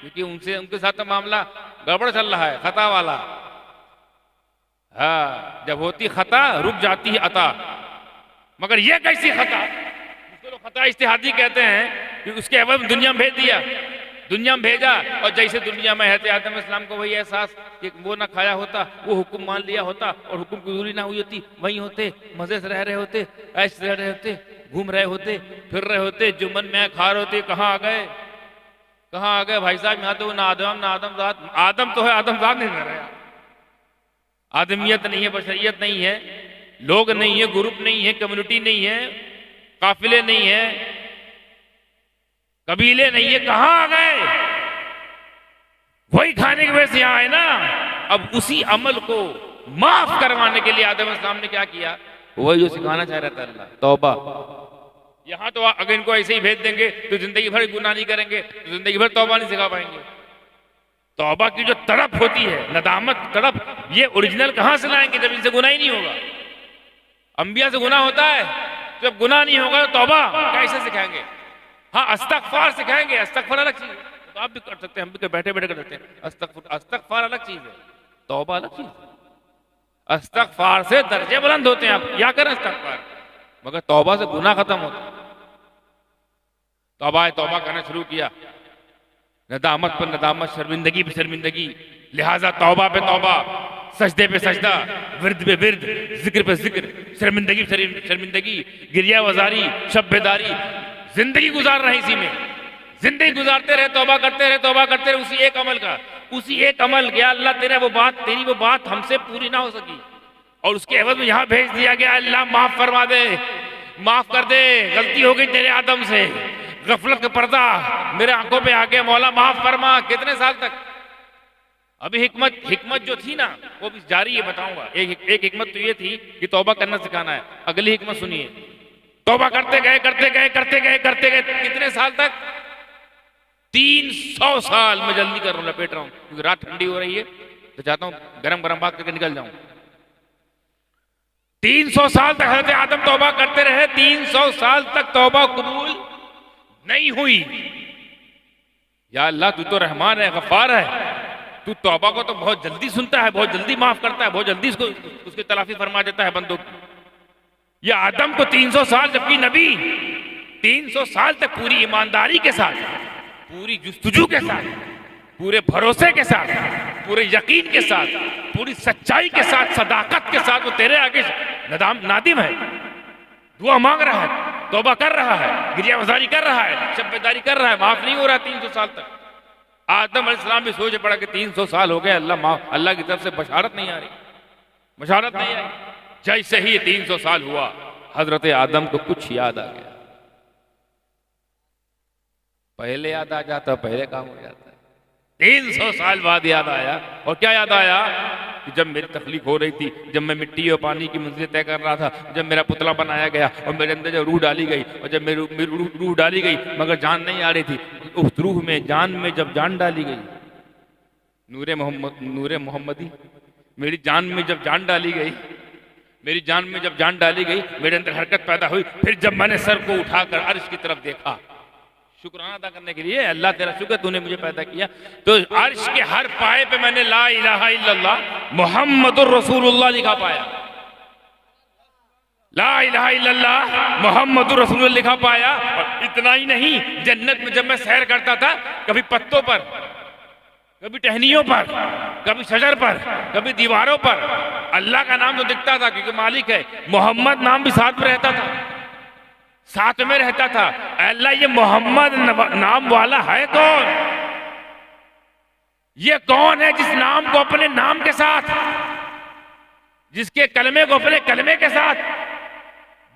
क्योंकि उनके साथ तो मामला गड़बड़ चल रहा है, खता वाला। हाँ जब होती खता रुक जाती है अता। मगर ये कैसी खता, जिसको लोग खता इज्तिहादी कहते हैं कि उसके एवज में दुनिया में भेज दिया, दुनिया में भेजा, और जैसे दुनिया में रहते आदम इस्लाम को वही एहसास कि वो ना खाया होता, वो हुक्म मान लिया होता और हुक्म की दूरी ना हुई होती, वहीं होते, मजे से रह रहे होते, ऐसे रह रहे होते, घूम रहे होते, फिर रहे होते, जो मन में खा रहे होते। कहाँ आ गए, कहाँ आ गए भाई साहब? यहाँ तो ना आदम ना आदमजात, आदम तो है आदमजात नहीं रह रहे, आदमियत नहीं है, बशरियत नहीं है, लोग नहीं है, ग्रुप नहीं है, कम्युनिटी नहीं है, काफिले नहीं है, कबीले नहीं है, कहां आ गए? वही खाने की वजह से यहां आए ना। अब उसी अमल को माफ करवाने के लिए आदम इस्लाम ने क्या किया, वही जो सिखाना चाह रहा था अल्लाह, तौबा। यहां तो अगर इनको ऐसे ही भेज देंगे तो जिंदगी भर गुनाह नहीं करेंगे, तो जिंदगी भर तौबा नहीं सिखा पाएंगे। तौबा की जो तड़प होती है, नदामत तड़प, ये ओरिजिनल कहां से लाएंगे जब इनसे गुनाह ही नहीं होगा? अंबिया से गुनाह होता है, जब गुनाह नहीं होगा तो तौबा कैसे सिखाएंगे? हाँ अस्तगफार सिखाएंगे, अस्तगफार अलग चीज है, तो आप भी कर सकते हैं, हम भी बैठे बैठे कर सकते हैं। अस्तगफार अलग चीज है, तौबा अलग चीज है। अस्तगफार से दर्जे बुलंद होते हैं, आप क्या करें अस्तगफार, मगर तौबा से गुनाह खत्म होता है। तौबा करना शुरू किया, नदामत पर नदामत, शर्मिंदगी पे शर्मिंदगी, लिहाजा तौबा पे तौबा, सजदे पे सजदा, विर्द पे विर्द, जिक्र पे जिक्र, शर्मिंदगी पे शर्मिंदगी, गिरिया वजारी, शब बेदारी, जिंदगी गुजार रहे इसी में, जिंदगी गुजारते रहे, तौबा करते रहे, तौबा करते रहे, उसी एक अमल का, उसी एक अमल के। अल्लाह तेरी वो बात हमसे पूरी ना हो सकी और उसके एवज में यहां भेज दिया गया, अल्लाह माफ फरमा दे, माफ कर दे, गलती हो गई तेरे आदम से, गफलत का पर्दा मेरे आंखों पे आ गया, मौला माफ फरमा। कितने साल तक? अभी हिकमत जो थी ना वो भी जारी है, बताऊंगा। एक हिकमत तो ये थी कि तौबा करना सिखाना है। अगली हिकमत सुनिए, तौबा करते गए करते गए करते गए करते गए, कितने साल तक? 300 साल। मैं जल्दी कर रहा हूं, लपेट रहा हूं क्योंकि रात ठंडी हो रही है तो चाहता हूं गरम गरम बात करके निकल जाऊं। 300 साल तक हजरत आदम तौबा करते रहे। 300 साल तक तौबा कबूल नहीं हुई। या अल्लाह तू तो रहमान है, गफ्फार है, तू तौबा को तो बहुत जल्दी सुनता है, बहुत जल्दी माफ करता है, बहुत जल्दी उसकी तलाफी फरमा देता है बंदों की। ये आदम को 300 साल, जबकि नबी 300 साल तक पूरी ईमानदारी के साथ, पूरी जुस्तजू के साथ, पूरे भरोसे के साथ, पूरे यकीन के साथ, पूरी सच्चाई के साथ, सदाकत के साथ वो तेरे आगे नादिम है, दुआ मांग रहा है, तौबा कर रहा है, गिरियावजारी कर रहा है, शब्बेदारी कर रहा है, माफ नहीं हो रहा 300 साल तक। आदम अलैहिस्सलाम भी सोच पड़ा कि 300 साल हो गए, अल्लाह की तरफ से बशारत नहीं आ रही, बशारत नहीं आई। जैसे ही 300 साल हुआ, हजरत आदम को कुछ याद आ गया। पहले याद आ जाता, पहले काम हो जाता है। 300 साल बाद याद आया। और क्या याद आया? कि जब मेरी तख्लीक हो रही थी, जब मैं मिट्टी और पानी की मंजिल तय कर रहा था, जब मेरा पुतला बनाया गया और मेरे अंदर जब रूह डाली गई, और जब मेरी रूह डाली गई मगर जान नहीं आ रही थी, उस रूह में, जान में जब जान डाली गई, नूरे मोहम्मदी, मेरी जान में जब जान डाली गई, मेरी जान में जब जान डाली गई, मेरे अंदर हरकत पैदा हुई। फिर जब मैंने सर को उठाकर अर्श की तरफ देखा, शुक्राना अदा करने के लिए, अल्लाह तेरा शुक्र तूने मुझे पैदा किया, तो अर्श के हर पाए पे मैंने ला इलाहा इल्लल्लाह मुहम्मदुर रसूलुल्लाह लिखा पाया। ला इलाहा इल्लल्लाह मुहम्मदुर रसूलुल्लाह लिखा पाया। और इतना ही नहीं, जन्नत में जब मैं सैर करता था, कभी पत्तों पर, कभी टहनियों पर, कभी शजर पर, कभी दीवारों पर अल्लाह का नाम तो दिखता था क्योंकि मालिक है, मोहम्मद नाम भी साथ में रहता था, साथ में रहता था। अल्लाह ये मोहम्मद नाम वाला है कौन? ये कौन है जिस नाम को अपने नाम के साथ, जिसके कलमे को अपने कलमे के साथ,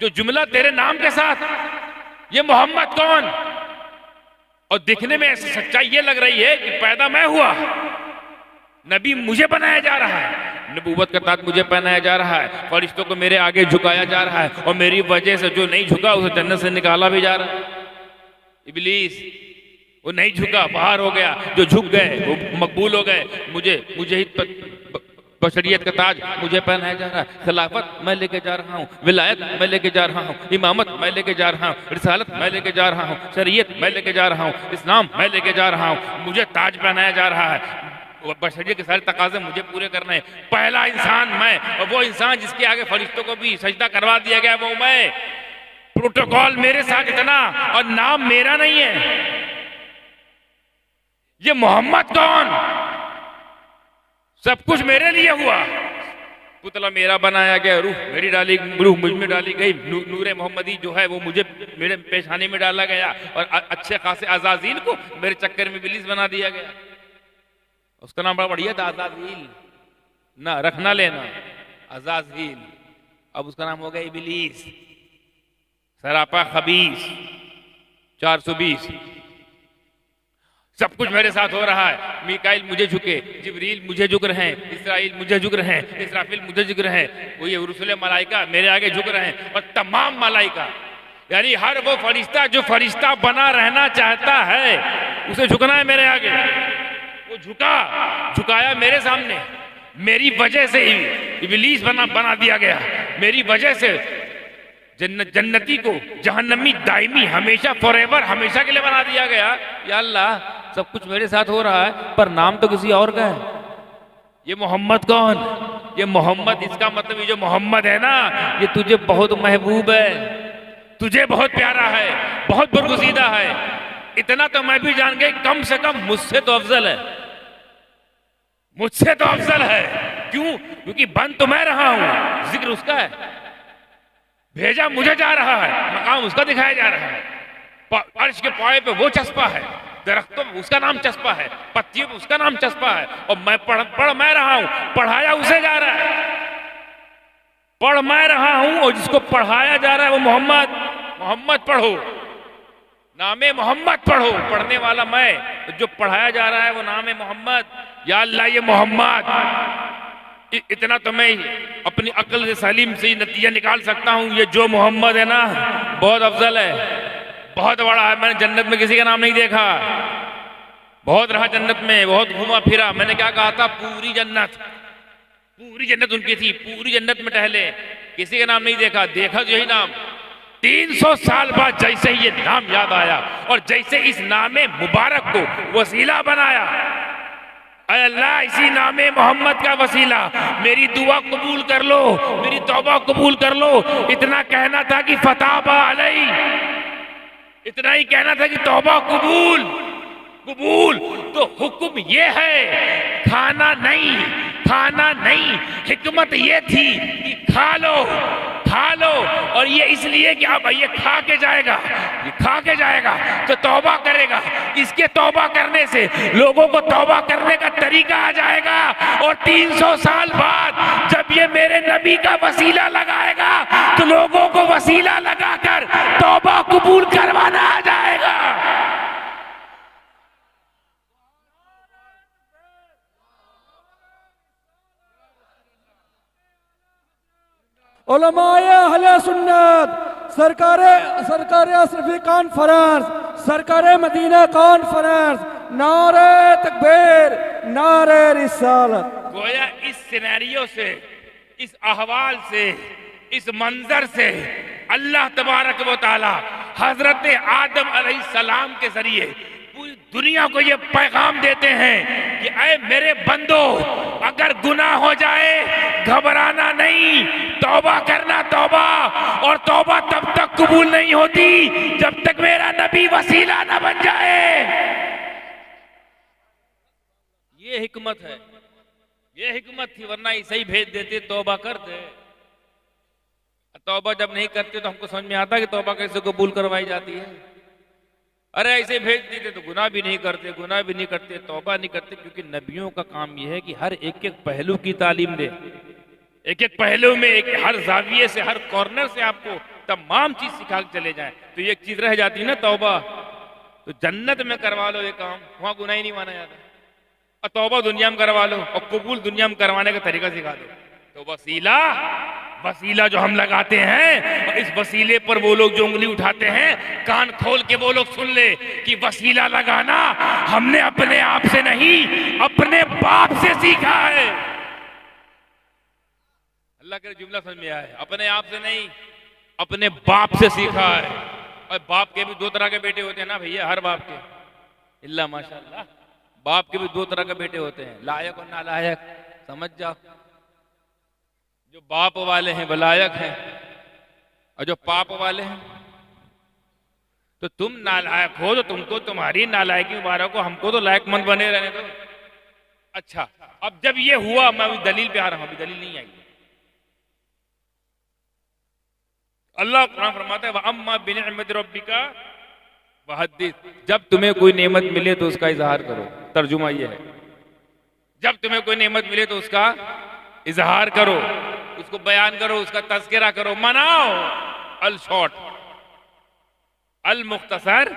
जो जुमला तेरे नाम के साथ, ये मोहम्मद कौन? और दिखने में ऐसी सच्चाई ये लग रही है कि पैदा मैं हुआ, नबी मुझे बनाया जा रहा है, नबूवत का ताज मुझे पहनाया जा रहा है, फरिश्तों को मेरे आगे झुकाया जा रहा है, और मेरी वजह से जो नहीं झुका उसे जन्नत से निकाला भी जा रहा है। इब्लीस वो नहीं झुका, बाहर हो गया, जो झुक गए वो मकबूल हो गए। मुझे बशरियत का ताज मुझे पहनाया जा रहा है, खिलाफत मैं लेके जा रहा हूँ, विलायत मैं लेके जा रहा हूँ, इमामत मैं लेके जा रहा हूँ, रिसालत मैं लेके जा रहा हूँ, शरीयत मैं लेके जा रहा हूँ, इस्लाम मैं लेके जा रहा हूँ, मुझे ताज पहनाया जा रहा है, बशरियत के सारे तकाजे मुझे पूरे करने हैं। पहला इंसान मैं, और वो इंसान जिसके आगे फरिश्तों को भी सजदा करवा दिया गया वो मैं। प्रोटोकॉल मेरे साथ इतना, और नाम मेरा नहीं है। ये मोहम्मद कौन? सब कुछ मेरे लिए हुआ, पुतला मेरा बनाया गया, रूह मेरी डाली, रूह मुझ में डाली गई, नूरे मोहम्मदी जो है वो मुझे मेरे पेशानी में डाला गया, और अच्छे खासे अज़ाज़ील को मेरे चक्कर में इब्लीस बना दिया गया। उसका नाम बड़ा बढ़िया था, अज़ाज़ील, ना रखना लेना, अज़ाज़ील। अब उसका नाम हो गया इब्लीस, सरापा खबीस। 420 सब कुछ मेरे साथ हो रहा है। मीकाइल मुझे झुके, जिब्रील मुझे झुक रहे हैं, इसराइल मुझे झुक रहे हैं, इसराफिल मुझे झुक रहे हैं, वो ये रुसुल मलाइका मेरे आगे झुक रहे हैं, और तमाम मलाइका, यानी हर वो फरिश्ता जो फरिश्ता बना रहना चाहता है उसे झुकना है मेरे आगे। वो झुकाया मेरे सामने, मेरी वजह से ही इब्लीस बना दिया गया, मेरी वजह से जन्नती को जहन्नमी दायमी हमेशा फॉरएवर हमेशा के लिए बना दिया गया। या अल्लाह सब कुछ मेरे साथ हो रहा है, पर नाम तो किसी और का है। ये मोहम्मद कौन? ये मोहम्मद, इसका मतलब ये जो मोहम्मद है ना, ये तुझे बहुत महबूब है, तुझे बहुत प्यारा है, बहुत बरगुज़ीदा है। इतना तो मैं भी जान गई, कम से कम मुझसे तो अफजल है, मुझसे तो अफजल है। क्यों? क्योंकि बन तो मैं रहा हूं, जिक्र उसका है, भेजा मुझे जा रहा है, मकाम उसका दिखाया जा रहा है। अर्श के पाए पे वो चस्पा है, दरख्तों में उसका नाम चस्पा है, पत्तियों पे उसका नाम चस्पा है, और मैं पढ़ मैं रहा हूं, पढ़ाया उसे जा रहा है। पढ़ मैं रहा हूं और जिसको पढ़ाया जा रहा है वो मोहम्मद पढ़ो, नामे मोहम्मद पढ़ो, पढ़ने वाला मैं, तो जो पढ़ाया जा रहा है वो नाम है मोहम्मद। या अल्लाह ये मोहम्मद, इतना तो मैं अपनी अक्ल से सलीम से ही नतीजा निकाल सकता हूं, ये जो मोहम्मद है ना बहुत अफजल है, बहुत बड़ा है। मैंने जन्नत में किसी का नाम नहीं देखा, बहुत रहा जन्नत में, बहुत घूमा फिरा। मैंने क्या कहा था, पूरी जन्नत उनकी थी, पूरी जन्नत में टहले, किसी का नाम नहीं देखा। देखा तो यही नाम 300 साल बाद जैसे ही ये नाम याद आया और जैसे इस नामे मुबारक को वसीला बनाया, अय अल्लाह इसी नामे मोहम्मद का वसीला मेरी दुआ कबूल कर लो, मेरी तौबा कबूल कर लो। इतना कहना था कि फताबा अलई, इतना ही कहना था कि तौबा कबूल। तो हुक्म ये है, खाना नहीं, हिकमत ये थी कि खा लो। और ये इसलिए कि अब ये खा के जाएगा तो तौबा करेगा। इसके तौबा करने से लोगों को तौबा करने का तरीका आ जाएगा। और 300 साल बाद जब ये मेरे नबी का वसीला लगाएगा तो लोगों को वसीला लगाकर तौबा कबूल करवाना आ जाएगा। उलमाए अहले सुन्नत, सरकार अशरफी कॉन्फ्रेंस, सरकार मदीना कॉन्फ्रेंस, नारे तकबीर, नारे रिसालत। गोया इस सिनेरियो से, इस अहवाल से, इस मंजर से अल्लाह तबारक व तआला हजरत आदम अलैहिस्सलाम के जरिए पूरी दुनिया को ये पैगाम देते हैं कि ऐ मेरे बंदो, अगर गुनाह हो जाए घबराना नहीं, तौबा करना। तौबा और तौबा तब तक कबूल नहीं होती जब तक मेरा नबी वसीला ना बन जाए। ये हिकमत है, ये हिकमत थी, वरना ऐसे ही भेज देते तौबा करते। तौबा जब नहीं करते तो हमको समझ में आता कि तौबा कैसे कबूल करवाई जाती है। अरे ऐसे भेज देते तो गुनाह भी नहीं करते, तौबा नहीं करते। क्योंकि नबियों का काम यह है कि हर एक पहलू की तालीम दे, एक पहलू में, हर जाविये से, हर कॉर्नर से आपको तमाम चीज सिखा के चले जाए। तो ये एक चीज रह जाती है ना तौबा, तो जन्नत में करवा लो ये काम, वहां गुनाह ही नहीं माना जाता। और तौबा दुनिया में करवा लो और कबूल दुनिया में करवाने का तरीका सिखा दो। तो वसीला जो हम लगाते हैं, और इस वसीले पर वो लोग जो उंगली उठाते हैं, कान खोल के वो लोग सुन ले कि वसीला लगाना हमने अपने आप से नहीं, अपने बाप से सीखा है। अल्लाह के जुमला समझ में आया, अपने आप से नहीं, अपने बाप से सीखा है। और बाप के भी दो तरह के बेटे होते हैं ना भैया, हर बाप के, इल्ला माशाअल्लाह, बाप के भी दो तरह के बेटे होते हैं, लायक और नालायक। समझ जाओ, जो बाप वाले हैं वो लायक हैं, और जो पाप वाले हैं, तो तुम नालायक हो तो तुमको तुम्हारी नालायकी मुबारक हो, हमको तो लायकमंद बने रहने दो। अच्छा, अब जब ये हुआ, मैं अभी दलील पे आ रहा हूं, अभी दलील नहीं आई। अल्लाह कुरान फरमाता है, वअम्मा बिनिअमति रब्बिका फहद्दिस, जब तुम्हें कोई नेमत मिले तो उसका इजहार करो। तर्जुमा ये है, जब तुम्हें कोई नेमत मिले तो उसका इजहार करो, उसको बयान करो, उसका तज़किरा करो, मनाओ। अल शॉर्ट अल मुख्तसर,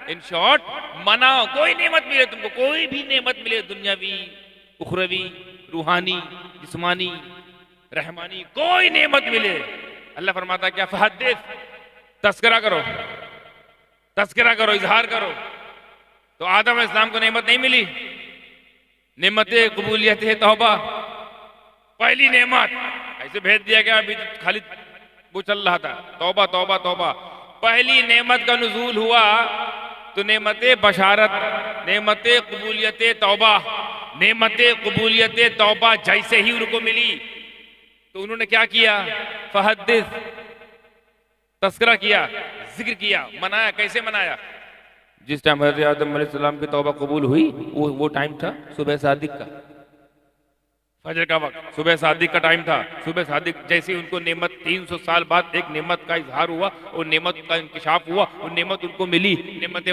इन शॉर्ट मनाओ। कोई नेमत मिले तुमको, कोई भी नेमत मिले, दुनियावी, उखरवी, रूहानी, जिस्मानी, रहमानी, कोई नेमत मिले, अल्लाह फरमाता क्या, फहद्दिस, तज़किरा करो, इजहार करो। तो आदम अलैहिस्सलाम को नेमत नहीं मिली, नेमत कबूलियत है तौबा, पहली नेमत। ऐसे भेज दिया गया, अभी खाली वो चल रहा था, तौबा तौबा तौबा। पहली नेमत का नुज़ूल हुआ तो नेमत बशारत, नेमत कबूलियत तौबा, नेमत कबूलियत तौबा जैसे ही उनको मिली तो उन्होंने क्या किया, फहद्दिस, तज़किरा किया, जिक्र किया, मनाया। कैसे मनाया? जिस टाइम हज़रत आदम अलैहिस्सलाम की तौबा कबूल हुई, वो टाइम था सुबह सादिक का, फजर का वक्त, सुबह सादिक का टाइम था। सुबह सादिक जैसे ही उनको नेमत, 300 साल बाद एक नेमत का इजहार हुआ और नेमत का इंकिशाफ हुआ, और नेमत उनको मिली, नेमत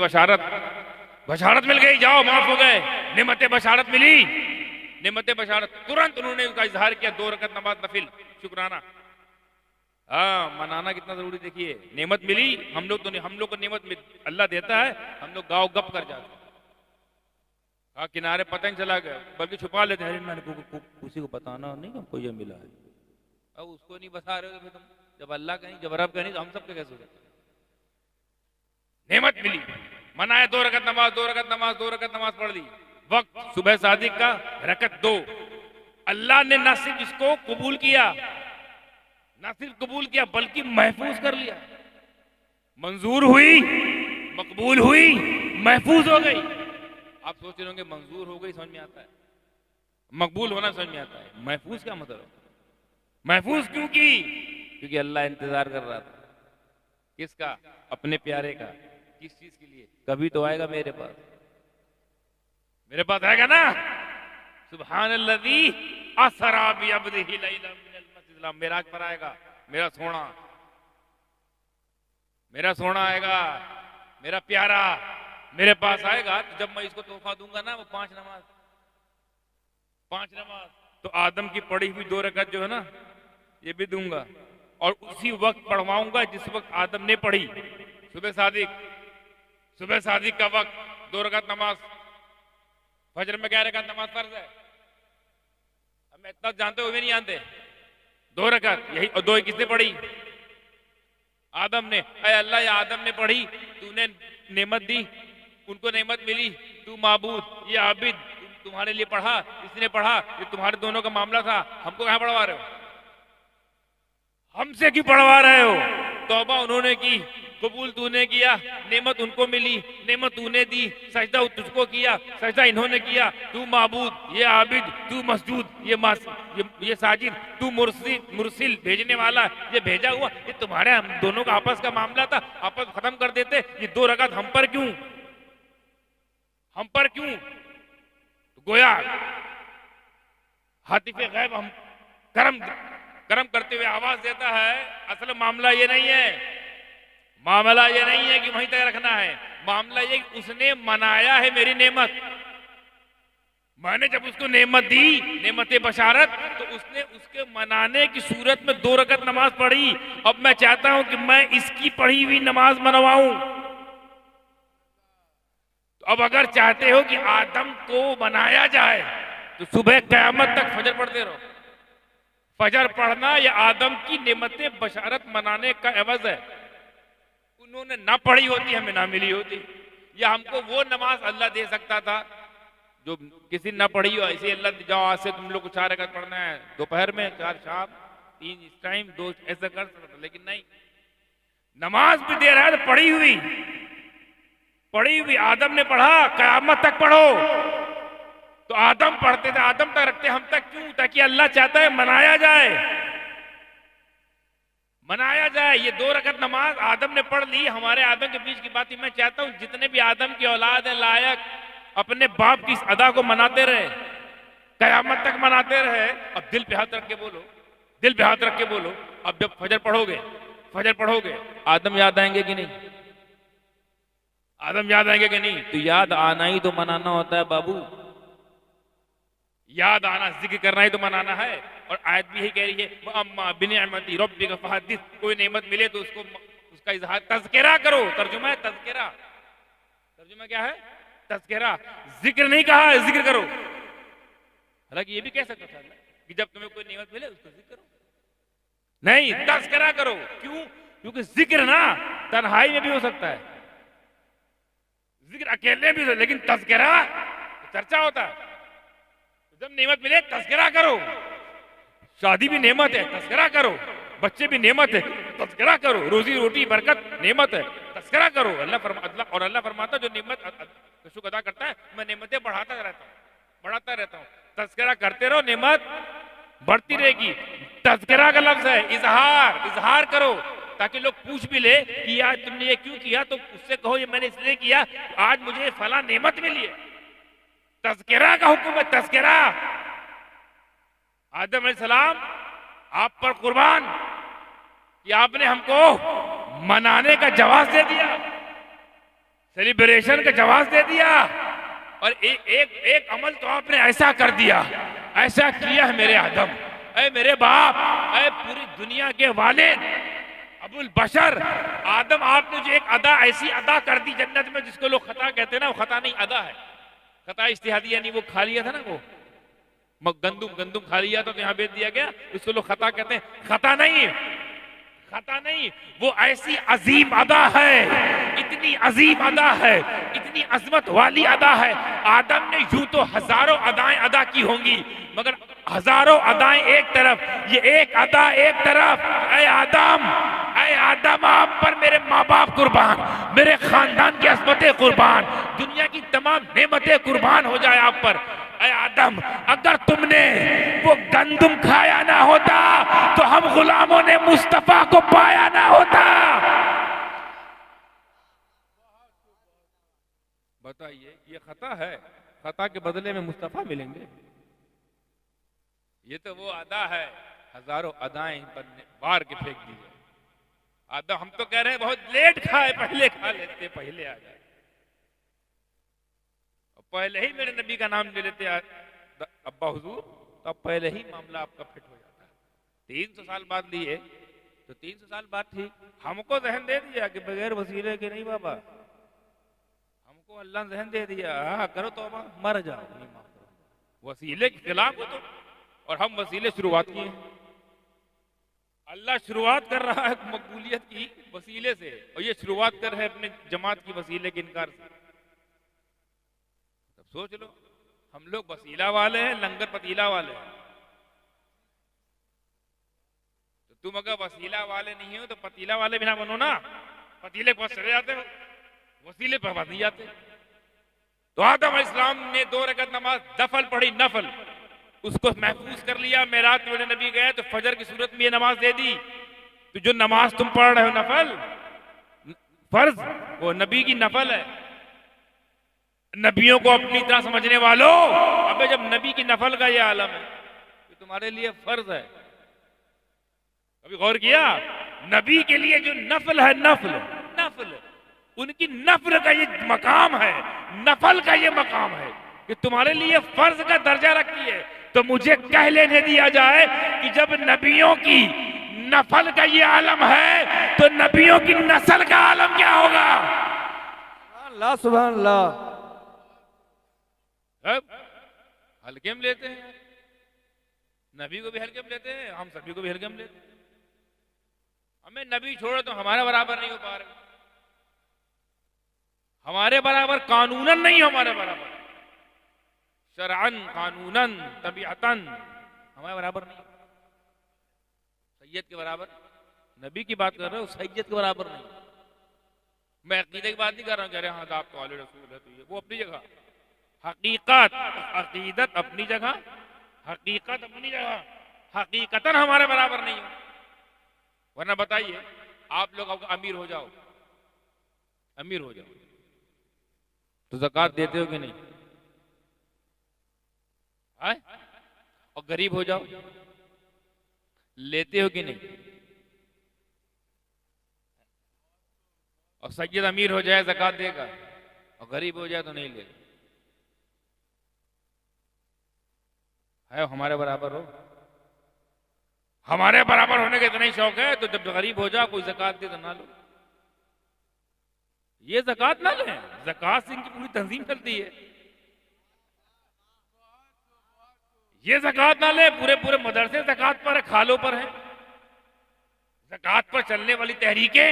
बशारत मिल गई, जाओ माफ हो गए, नेमत बशारत मिली, नेमत बशारत। तुरंत उन्होंने उसका इजहार किया, 2 रकत नमाज नफिल शुक्राना, हाँ, मनाना कितना जरूरी देखिए। नेमत मिली, हम लोग तो नहीं, हम लोग को नेमत अल्लाह देता है, हम लोग गाँव गप कर जाते हैं। हाँ, किनारे पता नहीं चला गया, बल्कि छुपा लेते हैं, मैंने किसी को बताना नहीं हमको ये मिला है। अब उसको नहीं बता रहे हो तो फिर तुम, जब अल्लाह का नहीं, जब रब का नहीं, तो हम सब कैसे हो सकते। नेमत मिली, मनाया 2 रकत नमाज, 2 रकत नमाज, 2 रकत नमाज पढ़ ली। वक्त सुबह सादिक का रकत 2। अल्लाह ने न सिर्फ इसको कबूल किया, न सिर्फ कबूल किया, बल्कि महफूज कर लिया। मंजूर हुई, मकबूल हुई, महफूज हो गई। आप सोच रहे होंगे मंजूर हो गई समझ में आता है, मकबूल होना समझ में आता है, महफूज क्या मतलब? महफूज क्यों की? क्योंकि अल्लाह इंतजार कर रहा था। किसका? अपने प्यारे का। किस चीज के लिए? कभी तो आएगा मेरे पास, मेरे पास आएगा ना। सुब्हानल्लज़ी असरा बिअब्दिही लैलन मिनल मस्जिदिल हराम, मेराज पर आएगा मेरा सोना, मेरा सोना आएगा, मेरा प्यारा मेरे पास आएगा। तो जब मैं इसको तोहफा दूंगा ना, वो 5 नमाज, 5 नमाज, तो आदम की पढ़ी हुई 2 रकत जो है ना, ये भी दूंगा, और उसी वक्त पढ़वाऊंगा जिस वक्त आदम ने पढ़ी। सुबह सादिक, सुबह सादिक का वक्त 2 रकत नमाज। फजर में क्या रकत नमाज फर्ज है? हम इतना जानते हुए नहीं जानते। 2 रकत, यही, और 2 किसने पढ़ी? आदम ने। अरे अल्लाह, या आदम ने पढ़ी, तूने नेमत दी, उनको नेमत मिली, तू माबूद, ये आबिद, तुम्हारे लिए पढ़ा, इसने पढ़ा, ये तुम्हारे दोनों का मामला था, हमको कहां पढ़वा रहे हो? हमसे क्यों पढ़वा रहे हो? तौबा उन्होंने की, कबूल तूने किया, नेमत उनको मिली, नेमत तूने दी, सजदा तुझको किया, सजदा इन्होंने किया, तू माबूद, ये आबिद, तू मसजूद, ये साजिद, तू मुरसिल भेजने वाला, ये भेजा हुआ, ये तुम्हारे हम दोनों का आपस का मामला था, आपस खत्म कर देते। ये 2 रकात हम पर क्यों? हम पर क्यों? तो गोया हातिफे गैब हम करम करते हुए आवाज देता है, असल मामला ये नहीं है, मामला ये नहीं है कि वहीं तक रखना है, मामला ये कि उसने मनाया है मेरी नेमत। मैंने जब उसको नेमत दी, नेमत बशारत, तो उसने उसके मनाने की सूरत में 2 रकत नमाज पढ़ी। अब मैं चाहता हूं कि मैं इसकी पढ़ी हुई नमाज मनवाऊं। तो अब अगर चाहते हो कि आदम को बनाया जाए, तो सुबह कयामत तक फजर पढ़ते रहो। फजर पढ़ना या आदम की नेमतें बशारत मनाने का एवज है। उन्होंने ना पढ़ी होती, हमें ना मिली होती, या हमको वो नमाज अल्लाह दे सकता था जो किसी ना पढ़ी हो। ऐसे अल्लाह जाओ, आज से तुम लोग को 4 रकात पढ़ना है, दोपहर में 4 शाम, 3 इस टाइम, 2 ऐसा कर सकता, लेकिन नहीं, नमाज भी दे रहा है तो पढ़ी हुई, पढ़ी हुई। आदम ने पढ़ा, कयामत तक पढ़ो। तो आदम पढ़ते थे, आदम तक रखते, हम तक क्यों? ताकि अल्लाह चाहता है मनाया जाए, मनाया जाए। ये 2 रकत नमाज आदम ने पढ़ ली, हमारे आदम के बीच की बात ही। मैं चाहता हूं जितने भी आदम की औलाद है लायक, अपने बाप की इस अदा को मनाते रहे, कयामत तक मनाते रहे। अब दिल पे हाथ रख के बोलो, दिल पे हाथ रख के बोलो, अब जब फजर पढ़ोगे, फजर पढ़ोगे, आदम याद आएंगे कि नहीं? आदम याद आएंगे कि नहीं? तो याद आना ही तो मनाना होता है बाबू, याद आना, जिक्र करना ही तो मनाना है। और आयत भी यही कह रही है, अम्मा बिनिअमति रब्बिका फहद्दिस, कोई नेमत मिले तो उसको, उसका इजहार, तज़किरा करो। तर्जुमा है तज़किरा, तर्जुमा क्या है? तज़किरा। जिक्र नहीं कहा है, जिक्र करो। हालांकि ये भी कह सकता था कि जब तुम्हें कोई नेमत मिले उसको जिक्र करो, नहीं, तज़किरा करो। क्यों? क्योंकि जिक्र ना तन्हाई में भी हो सकता है, जिक्र अकेले भी हो, लेकिन तज़किरा चर्चा होता है। जब नेमत मिले तज़किरा करो। शादी भी नेमत है, तज़किरा करो। बच्चे भी नेमत है, तज़किरा करो। रोजी रोटी बरकत नेमत है, तज़किरा करो। अल्लाह फरमाता जो नेमत का शुक्र अदा करता है, मैं नेमतें बढ़ाता रहता हूँ, बढ़ाता रहता हूँ। तज़किरा करते रहो, नेमत बढ़ती रहेगी। तज़किरा का लफ्ज है, इजहार, इजहार करो, ताकि लोग पूछ भी ले कि यार तुमने ये क्यों किया, तो उससे कहो ये मैंने इसलिए किया, आज मुझे फला नेमत मिली है। तज़किरा का हुक्म है, तज़किरा। आदम अलैहिस्सलाम आप पर कुर्बान कि आपने हमको मनाने का जवाब दे दिया, सेलिब्रेशन का जवाब दे दिया, और एक अमल तो आपने ऐसा कर दिया, ऐसा किया है मेरे आदम, ऐ मेरे बाप, ऐ पूरी दुनिया के वालिद, अबुल बशर आदम, आपने जो एक अदा ऐसी अदा कर दी जन्नत में जिसको लोग खता कहते हैं ना, वो खता नहीं अदा है। खता इज्तिहादी यानी वो खा लिया था ना, वो गंदुम खा लिया था तो यहाँ बेच दिया गया, इसको लोग खता कहते हैं। खता नहीं, खता नहीं, वो ऐसी अजीम अदा है, इतनी अजीम अदा है, इतनी अजमत वाली अदा है। आदम ने यूं तो हजारों अदाएं अदा की होंगी, मगर हजारों अदाएं एक तरफ, ये एक अदा एक तरफ। ऐ आदम, ऐ आदम, आप पर मेरे माँ बाप कुर्बान, मेरे खानदान की अजमतें कुर्बान, दुनिया की तमाम नेमतें कुर्बान हो जाए आप पर। ऐ आदम, अगर तुमने वो गंदुम खाया ना होता तो हम गुलामों ने मुस्तफा को पाया ना होता। बताइए, ये खता है, खता के बदले में मुस्तफा मिलेंगे? ये तो वो अदा है, हजारों अदाएं पर बार के फेंक दी जाए। आदम, हम तो कह रहे हैं बहुत लेट खाए, पहले खा लेते, पहले आ जाए, पहले ही मेरे नबी का नाम ले लेते अब्बा हुजूर, तो अब पहले ही मामला आपका फिट हो जाता है। 300 साल बाद लिए तो 300 साल बाद ठीक। हमको जहन दे दिया कि बगैर वसीले के नहीं बाबा, हमको अल्लाह जहन दे दिया, हाँ करो तौबा, मर जाओ, नहीं माफ करो, वसीले के खिलाफ हो तो। और हम वसीले शुरुआत किए, अल्लाह शुरुआत कर रहा है मकबूलियत की वसीले से, और ये शुरुआत कर रहे अपने जमात की वसीले के इनकार से। तब सोच लो, हम लोग वसीला वाले हैं, लंगर पतीला वाले हैं। तो तुम अगर वसीला वाले नहीं हो तो पतीला वाले भी ना बनो ना, पतीले के पास चले जाते हो, वसीले पर नहीं जाते। तो आदम इस्लाम ने 2 रकात नमाज दफल पढ़ी, नफल, उसको महफूज कर लिया। मेराज में नबी गए तो फजर की सूरत में ये नमाज दे दी। तो जो नमाज तुम पढ़ रहे हो नफल, फर्ज, वो नबी की नफल है। नबियों को अपनी तरह समझने वालों, अबे जब नबी की नफल का ये आलम है तो तुम्हारे लिए फर्ज है। कभी गौर किया? नबी के लिए जो नफल है, नफल नफल, उनकी नफल का ये मकाम है, नफल का ये मकाम है कि तुम्हारे लिए फर्ज का दर्जा रखती है। तो मुझे कह लेने दिया जाए कि जब नबियों की नफल का ये आलम है तो नबियों की नस्ल का आलम क्या होगा? अल्लाह सुभान अल्लाह। हल्के में लेते हैं, नबी को भी हल्के में लेते हैं, हम सभी को भी हल्के में लेते हैं। हमें नबी छोड़ो तो हमारे बराबर नहीं हो पा रहे, हमारे बराबर कानूनन नहीं, हमारे बराबर शरअन, कानूनन, तबीअतन हमारे बराबर नहीं। सैयद के बराबर, नबी की बात कर रहे हो, सैयद के बराबर नहीं। मैं अकीदे की बात नहीं कर रहा हूँ, कह रहे हाँ आप तो आले रसूल है, तो ये वो अपनी जगह, हकीकत, अकीदत अपनी जगह, हकीकत अपनी जगह, हकीकतन हमारे बराबर नहीं हो। वरना बताइए, आप लोग अमीर हो जाओ, अमीर हो जाओ तो ज़कात देते हो कि नहीं? है? और गरीब हो जाओ, लेते हो कि नहीं? और सैयद अमीर हो जाए ज़कात देगा, और गरीब हो जाए तो नहीं लेगा। है हमारे बराबर हो? हमारे बराबर होने का इतना ही शौक है तो जब गरीब हो जाओ कोई ज़कात दे तो ना लो। ये ज़कात ना लें, ज़कात से इनकी पूरी तंजीम चलती है। ये ज़कात ना ले, पूरे पूरे मदरसे ज़कात पर है, खालों पर है। ज़कात पर चलने वाली तहरीकें,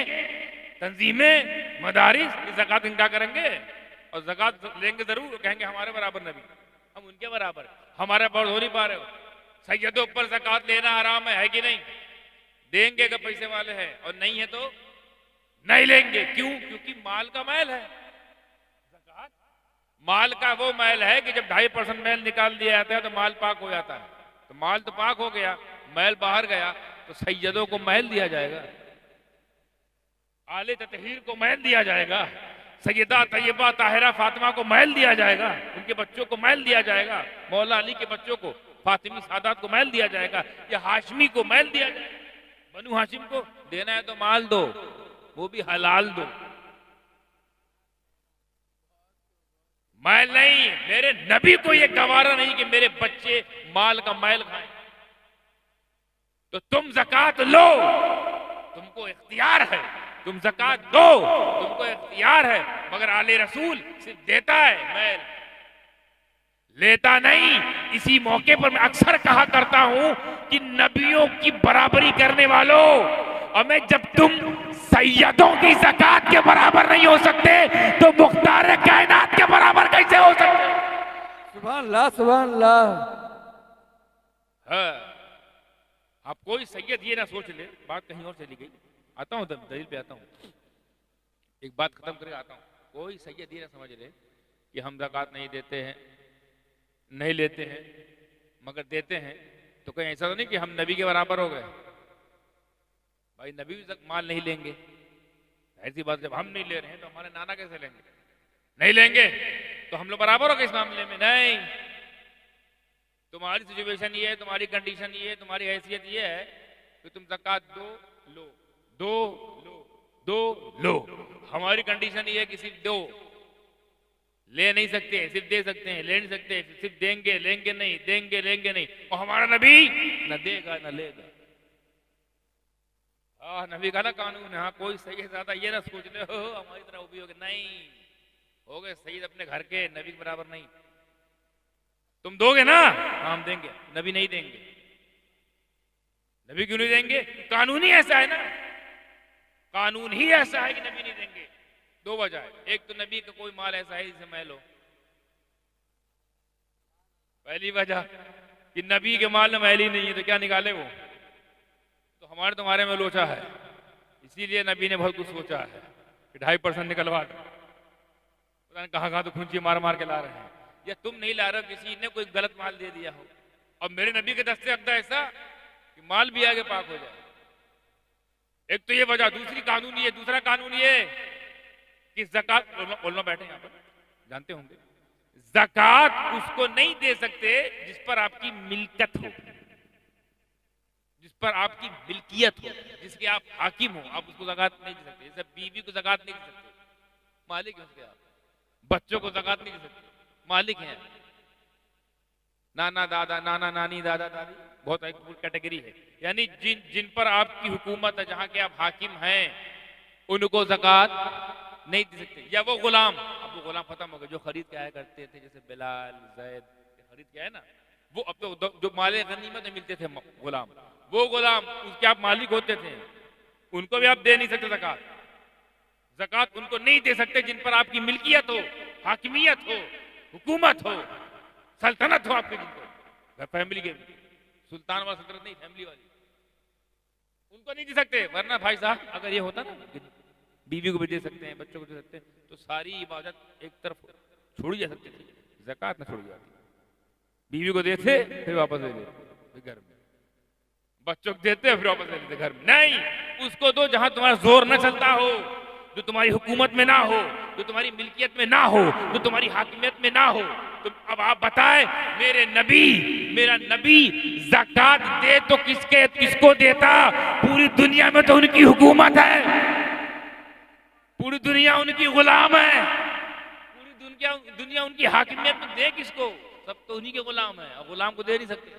तंजीमें, मदारिस, ये ज़कात इनका करेंगे और ज़कात लेंगे जरूर, कहेंगे हमारे बराबर नबी, हम उनके बराबर, हमारे बराबर हो नहीं पा रहे हो। सैयदों पर ज़कात लेना हराम है कि नहीं? देंगे अगर पैसे वाले हैं, और नहीं है तो नहीं लेंगे। क्यों? क्योंकि माल का मैल है। ज़कात माल का वो मैल है कि जब 2.5% मैल निकाल दिया जाता है तो माल पाक हो जाता है। तो माल तो पाक हो गया, मैल बाहर गया, तो सैयदों को मैल दिया जाएगा, आले ततहीर को मैल दिया जाएगा, सैयदा तैयबा ताहिरा फातिमा को मैल दिया जाएगा, उनके बच्चों को मैल दिया जाएगा, मौला अली के बच्चों को, फातिमी सादात को मैल दिया जाएगा, या हाशमी को मैल दिया जाएगा। बनु हाशिम को देना है तो माल दो, वो भी हलाल दो, मैल नहीं। मेरे नबी को ये गवारा नहीं कि मेरे बच्चे माल का मैल खाएं। तो तुम ज़कात लो, तुमको इख्तियार है, तुम ज़कात दो, तुमको इख्तियार है, मगर आले रसूल सिर्फ देता है, मैं लेता नहीं। इसी मौके पर मैं अक्सर कहा करता हूं कि नबियों की बराबरी करने वालों, हमें जब तुम सैयदों की ज़कात के बराबर नहीं हो सकते तो मुख्तार कायनात के बराबर कैसे हो सकते? सुभान अल्लाह, सुभान अल्लाह। हाँ, आप कोई सैयद ये ना सोच ले, बात कहीं और चली गई। आता हूं दलील पे आता हूं, एक बात खत्म करके आता हूं। कोई सैयद ये ना समझ ले कि हम ज़कात नहीं देते हैं, नहीं लेते हैं, मगर देते हैं, तो कहीं ऐसा तो नहीं कि हम नबी के बराबर हो गए। भाई नबी भी माल नहीं लेंगे, ऐसी बात। जब हम नहीं ले रहे हैं तो हमारे नाना कैसे लेंगे? नहीं लेंगे तो हम लोग बराबर हो गए इस मामले में? नहीं। तुम्हारी सिचुएशन ये है, तुम्हारी कंडीशन ये है, तुम्हारी हैसियत ये है कि तुम ज़कात दो लो, दो लो, दो लो। हमारी कंडीशन ये है कि सिर्फ दो, ले नहीं सकते, सिर्फ दे सकते हैं, ले नहीं सकते, सिर्फ देंगे, लेंगे नहीं, देंगे, लेंगे नहीं। और हमारा नबी न देगा न लेगा। हाँ, नबी का ना कानून है। हाँ, कोई सही ज्यादा ये ना सोच ले हो हमारी तरह भी हो गए, नहीं हो गए सही अपने घर के, नबी के बराबर नहीं। तुम दोगे ना? हाँ, हम देंगे। नबी नहीं देंगे। नबी क्यों नहीं देंगे? कानून ही ऐसा है ना, कानून ही ऐसा है कि नबी नहीं देंगे। दो वजह है, एक तो नबी का कोई माल ऐसा है जिसे मैं लो, पहली वजह कि नबी के माल में मैल ही नहीं है तो क्या निकाले वो, तो हमारे तुम्हारे में लोचा है। इसीलिए नबी ने बहुत कुछ सोचा है कि 2.5% निकलवा दो। पता नहीं कहाँ तो खूंची मार मार के ला रहे हैं, या तुम नहीं ला रहे हो, किसी ने कोई गलत माल दे दिया हो। और मेरे नबी के दस्ते अब्दा ऐसा कि माल भी आगे पाक हो जाए। एक तो ये वजह। दूसरी कानून ये, दूसरा कानून ये कि ज़कात, बोलना बैठे यहाँ पर, जानते होंगे, ज़कात उसको नहीं दे सकते जिस पर आपकी मिल्कत हो, जिस पर आपकी मिल्कियत हो, जिसके आप हाकिम हो, आप उसको ज़कात नहीं दे सकते। जैसे बीवी को ज़कात नहीं दे सकते, मालिक है उसके आप। बच्चों को ज़कात नहीं दे सकते, मालिक हैं। नाना दादा, नाना नानी, दादा दादी, बहुत एक कैटेगरी है। यानी जिन पर आपकी हुकूमत है, जहां के आप हाकिम हैं, उनको ज़कात नहीं दे सकते। या वो गुलाम, अब वो गुलाम खत्म हो गए जो खरीद के आया करते थे, जैसे बिलाल, जैद, खरीद के आए ना, वो अब तो जो माले गनीमत में मिलते थे गुलाम, वो गुलाम उसके आप मालिक होते थे, उनको भी आप दे नहीं सकते ज़कात। ज़कात उनको नहीं दे सकते जिन पर आपकी मिल्कियत हो, हाकिमियत हो, हुकूमत हो, सल्तनत हो आपके, जिनको फैमिली के, सुल्तान वाला सल्तनत नहीं, फैमिली वाली, उनको नहीं दे सकते। वरना भाई साहब अगर ये होता ना बीवी को भी दे सकते हैं, बच्चों को दे सकते हैं, तो सारी इबादत एक तरफ छोड़ी जा सकती थी, ज़कात ना छोड़ी जाती। बीवी को देते फिर वापस ले लेते घर में, बच्चों को देते फिर वापस ले लेते घर में। नहीं, उसको दो जहां तुम्हारा जोर न चलता हो, जो तुम्हारी हुकूमत में ना हो, जो तुम्हारी मिल्कियत में ना हो, जो तुम्हारी हाकिमियत में ना हो। तो अब आप बताएं, मेरा नबी ज़कात दे तो किसको देता? पूरी दुनिया में तो उनकी हुकूमत है, पूरी दुनिया उनकी गुलाम है, पूरी दुनिया उनकी हाकिमियत में दे किसको? सब तो उन्हीं के गुलाम है, और गुलाम को दे नहीं सकते।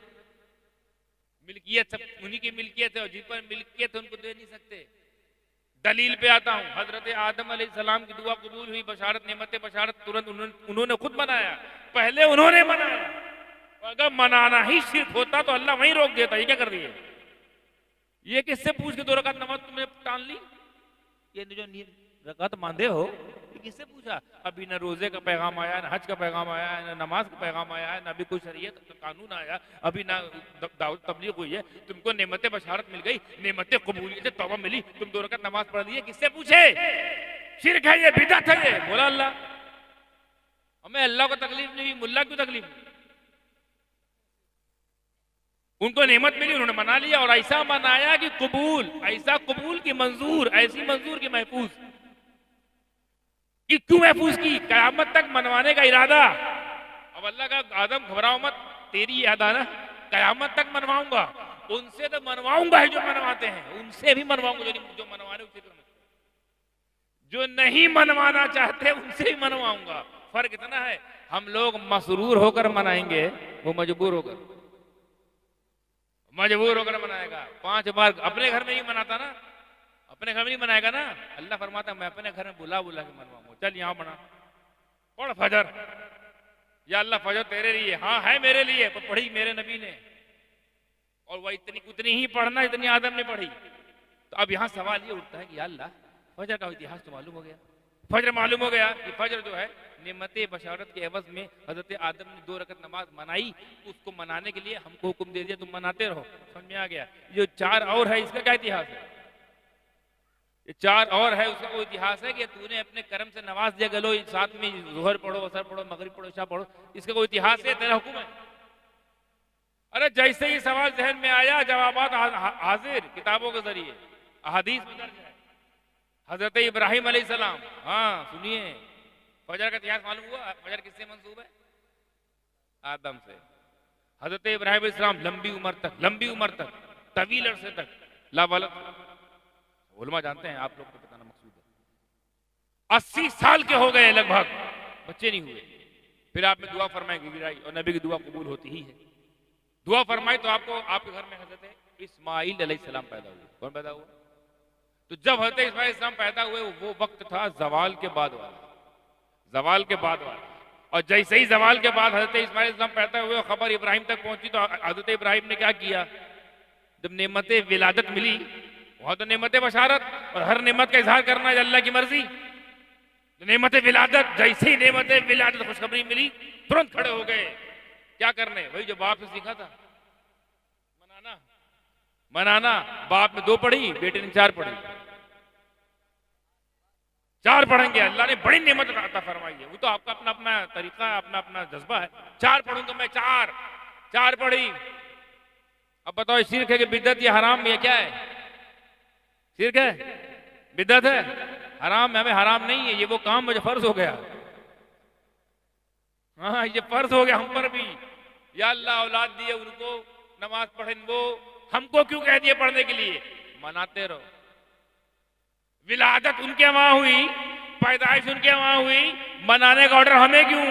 मिल्कियत सब उन्हीं की मिल्कियत है, और जिन पर मिल्कियत है उनको दे नहीं सकते। दलील पे आता हूं, हजरत आदम अलैहिस्सलाम की दुआ कबूल हुई, बशारत, नेमत बशारत तुरंत उन्होंने खुद मनाया, पहले उन्होंने मनाया। अगर मनाना ही शिर्क होता तो अल्लाह वहीं रोक देता। ये क्या कर रही है? ये किससे पूछ के 2 रकात नमाज तुमने टाल ली? ये जो रकात मांधे हो, किससे पूछा? अभी न रोजे का पैगाम आया, न हज का पैगाम आया, न नमाज का पैगाम आया, न अभी कोई शरीयत का कानून आया, अभी ना दावत तबलीग हुई है। तुमको नेमत बशारत मिल गई, नेमत कबूलियत तौबा मिली, तुम 2 रकात नमाज पढ़ ली। किससे पूछे? शिर्क है ये, बिदअत है ये। बोला अल्लाह। हमें अल्लाह को तकलीफ नहीं हुई, मुल्ला क्यों तकलीफ? उनको नेमत मिली, उन्होंने मना लिया, और ऐसा मनाया कि कबूल, ऐसा कबूल की मंजूर, ऐसी मंजूर की महफूज कि क्यों महफूज की? कयामत तक मनवाने का इरादा। अब अल्लाह का, आदम घबराओ मत, तेरी याद आना, कयामत तक मनवाऊंगा। उनसे तो मनवाऊंगा है जो मनवाते हैं, उनसे भी मनवाऊंगा जो मनवाने उसे, जो नहीं मनवाना चाहते उनसे भी मनवाऊंगा। फर्क इतना है, हम लोग मसरूर होकर मनाएंगे, वो मजबूर होकर मनाएगा। 5 बार अपने घर में ही मनाता ना, अपने घर में नहीं बनाएगा ना, अल्लाह फरमाता मैं अपने घर में बुला बुला के मनवाऊंगा, चल यहाँ बना, पढ़ फजर, या अल्लाह फजर तेरे लिए, हाँ है मेरे लिए, पर पढ़ी मेरे नबी ने, और वह इतनी उतनी ही पढ़ना जितनी आदम ने पढ़ी। तो अब यहाँ सवाल ये उठता है कि या अल्लाह फजर का इतिहास तो मालूम हो गया, फजर मालूम हो गया कि फजर जो है नेमत बशारत के एवज में हजरत आदम ने 2 रकत नमाज मनाई, उसको मनाने के लिए हमको हुक्म दे दिया तुम मनाते रहो, समझ में आ गया। जो 4 और है इसका क्या इतिहास है, ये 4 और है उसका वो इतिहास है कि तूने अपने कर्म से नमाज दिया, गलो साथ में जोहर पढ़ो, असर पढ़ो, मगरिब पढ़ो, इशा पढ़ो, इसका कोई इतिहास है, तेरा हुक्म है। अरे जैसे ही सवाल जहन में आया जवाबात हाजिर किताबों के जरिए, अहादीस में दर्ज है। हजरत इब्राहिम अलैहिस्सलाम, हाँ सुनिए, फजर का इतिहास मालूम हुआ, फजर किससे मंसूब है, आदम से। हजरत इब्राहिम अलैहिस्सलाम लंबी उम्र तक तवील अरसे तक लावालद, उलमा जानते हैं, आप लोग को बताना मकसूद है, 80 साल के हो गए लगभग, बच्चे नहीं हुए। फिर आपने दुआ फरमाई गिराई, और नबी की दुआ कबूल होती ही है। दुआ फरमाई तो आपको आपके घर में हजरत इस्माइल अलैहिस्सलाम पैदा हुए। कौन पैदा हुआ, तो जब हजरत इस्माइल अलैहिस्सलाम पैदा हुए वो वक्त था जवाल के बाद वाला, जवाल के बाद वाला। और जैसे ही जवाल के बाद हजरत इस्माइल अलैहिस्सलाम पैदा हुए, खबर इब्राहिम तक पहुंची, तो हजरत इब्राहिम ने क्या किया, जब नेमत विलादत मिली, वहां तो नेमत बशारत और हर नेमत का इजहार करना है अल्लाह की मर्जी। नेमत विलादत, जैसे ही नेमत विलादत खुशखबरी मिली, तुरंत खड़े हो गए, क्या करने, वही जो बाप से सीखा था, मनाना। बाप ने 2 पढ़ी, बेटे ने 4 पढ़ी, 4 पढ़ेंगे, अल्लाह ने बड़ी नेमत अता फरमाई है, वो तो आपका अपना अपना तरीका है, अपना अपना जज्बा है। 4 पढ़ूंगा मैं, 4 पढ़ी। अब बताओ शिर्क है कि बिदअत या हराम, ये क्या है, शिर्क है, बिदअत है, हराम है, हमें हराम नहीं है, ये वो काम मुझे फर्ज हो गया, हाँ ये फर्ज हो गया हम पर भी। या अल्लाह औलाद दिए उनको, नमाज पढ़ें वो, हमको क्यों कह दिए पढ़ने के लिए, मनाते रहो। विलादत उनके वहां हुई, पैदाइश उनके वहां हुई, मनाने का ऑर्डर हमें क्यों,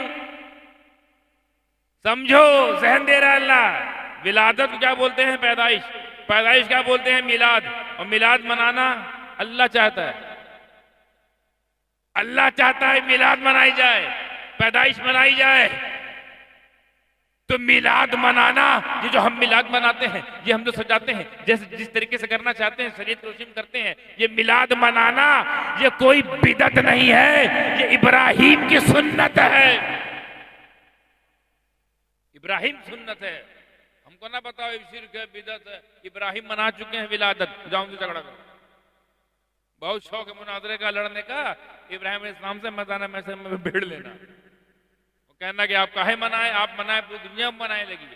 समझो, जहन दे रहा है अल्लाह। विलादत क्या बोलते हैं, पैदाइश, पैदाइश क्या बोलते हैं, मिलाद, और मिलाद मनाना अल्लाह चाहता है, अल्लाह चाहता है मिलाद मनाई जाए, पैदाइश मनाई जाए। तो मिलाद मनाना, ये जो हम मिलाद मनाते हैं, ये हम जो सजाते हैं, जैसे जिस तरीके से करना चाहते हैं, शरीयत रोशन करते हैं, ये मिलाद मनाना ये कोई बिदअत नहीं है, ये इब्राहिम की सुन्नत है, इब्राहिम सुन्नत है। हमको ना बताओ शिर्क है, बिदअत है, इब्राहिम मना चुके हैं विलादत, जाऊं तो झगड़ा करो। बहुत शौक है मुनाजरे का, लड़ने का, इब्राहिम अलैहिस्सलाम से मजाना मैसे में भिड़ लेना, कहना कि आप काहे मनाए, आप मनाए पूरी दुनिया में मनाए लगी।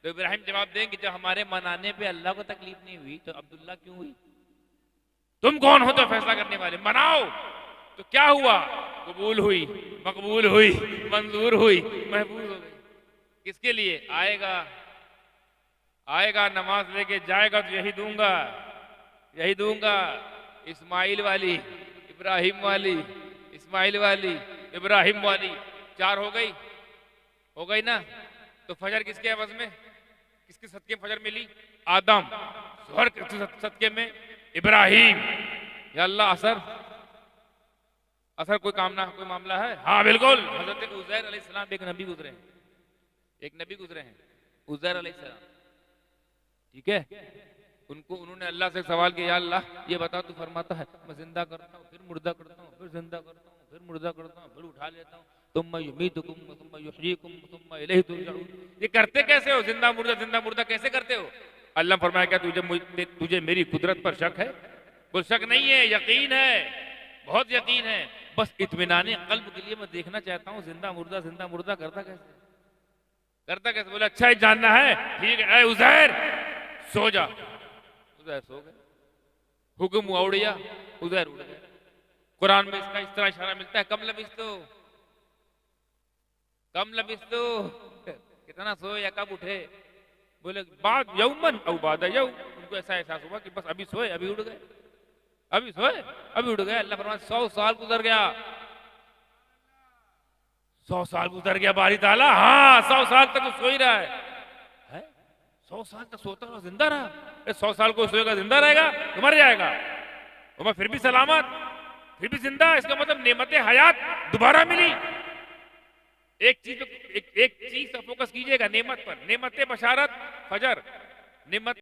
तो इब्राहिम जवाब देंगे जब हमारे मनाने पे अल्लाह को तकलीफ नहीं हुई तो अब्दुल्ला क्यों हुई, तुम कौन हो तो फैसला करने वाले, मनाओ। तो क्या हुआ, कबूल हुई, मकबूल हुई, मंजूर हुई, महफूज हो गई। किसके लिए, आएगा आएगा नमाज लेके जाएगा तो यही दूंगा, यही दूंगा, इस्माइल वाली, इब्राहिम वाली, इस्माइल वाली, इब्राहिम वाली। 4 हो गई ना। तो फजर किसके एवज में, किसके सदके फजर मिली, आदम, जोहर के सदके में इब्राहिम। या अल्लाह असर कोई कोई मामला है, हाँ बिल्कुल। हजरत उज़ैर अलैहिस्सलाम एक नबी गुजरे हैं, उज़ैर अलैहिस्सलाम, ठीक है। उन्होंने अल्लाह से सवाल किया, या अल्लाह ये बता, तू फरमाता है मैं जिंदा करता हूँ, फिर मुर्दा करता हूँ, फिर जिंदा करता हूँ, फिर मुर्दा करता हूँ, फिर उठा लेता हूँ, तुम्मा युमीतुकुम तुम्मा युहयीकुम तुम्मा इलैहि तुरजऊन। ये करते कैसे हो, जिंदा मुर्दा कैसे करते हो। अल्लाह फरमाया क्या तुझे मेरी कुदरत पर शक है, कोई शक नहीं है, यकीन है, बहुत यकीन है, बस इत्मीनान क़ल्ब के लिए मैं देखना चाहता हूँ जिंदा मुर्दा करता कैसे। बोले अच्छा ही जानना है, ठीक है, उज़ैर सो जा। उज़ैर सो गए, हुक्म हुआ उड़ गया, उज़ैर उड़ गए। कुरान में इसका इस तरह इशारा मिलता है, कम लबिस्तु, कितना सोए या कब उठे। बोले बाद यौमन औ बाद यौम, उनको ऐसा एहसास हुआ कि बस अभी सोए अभी उड़ गए, अभी सोए अभी उड़ गए। अल्लाह फरमाता 100 साल गुजर गया, 100 साल गुजर गया बारी ताला, हाँ 100 साल तक सो ही रहा है। 100 साल तक सोता रहा, जिंदा रहा। 100 साल को सोएगा जिंदा रहेगा तो मर जाएगा। और मैं फिर भी सलामत, फिर भी जिंदा, इसका मतलब नेमत हयात दोबारा मिली। एक चीज पर फोकस कीजिएगा, नेमत पर, नेमत बशारत फजर, नेमत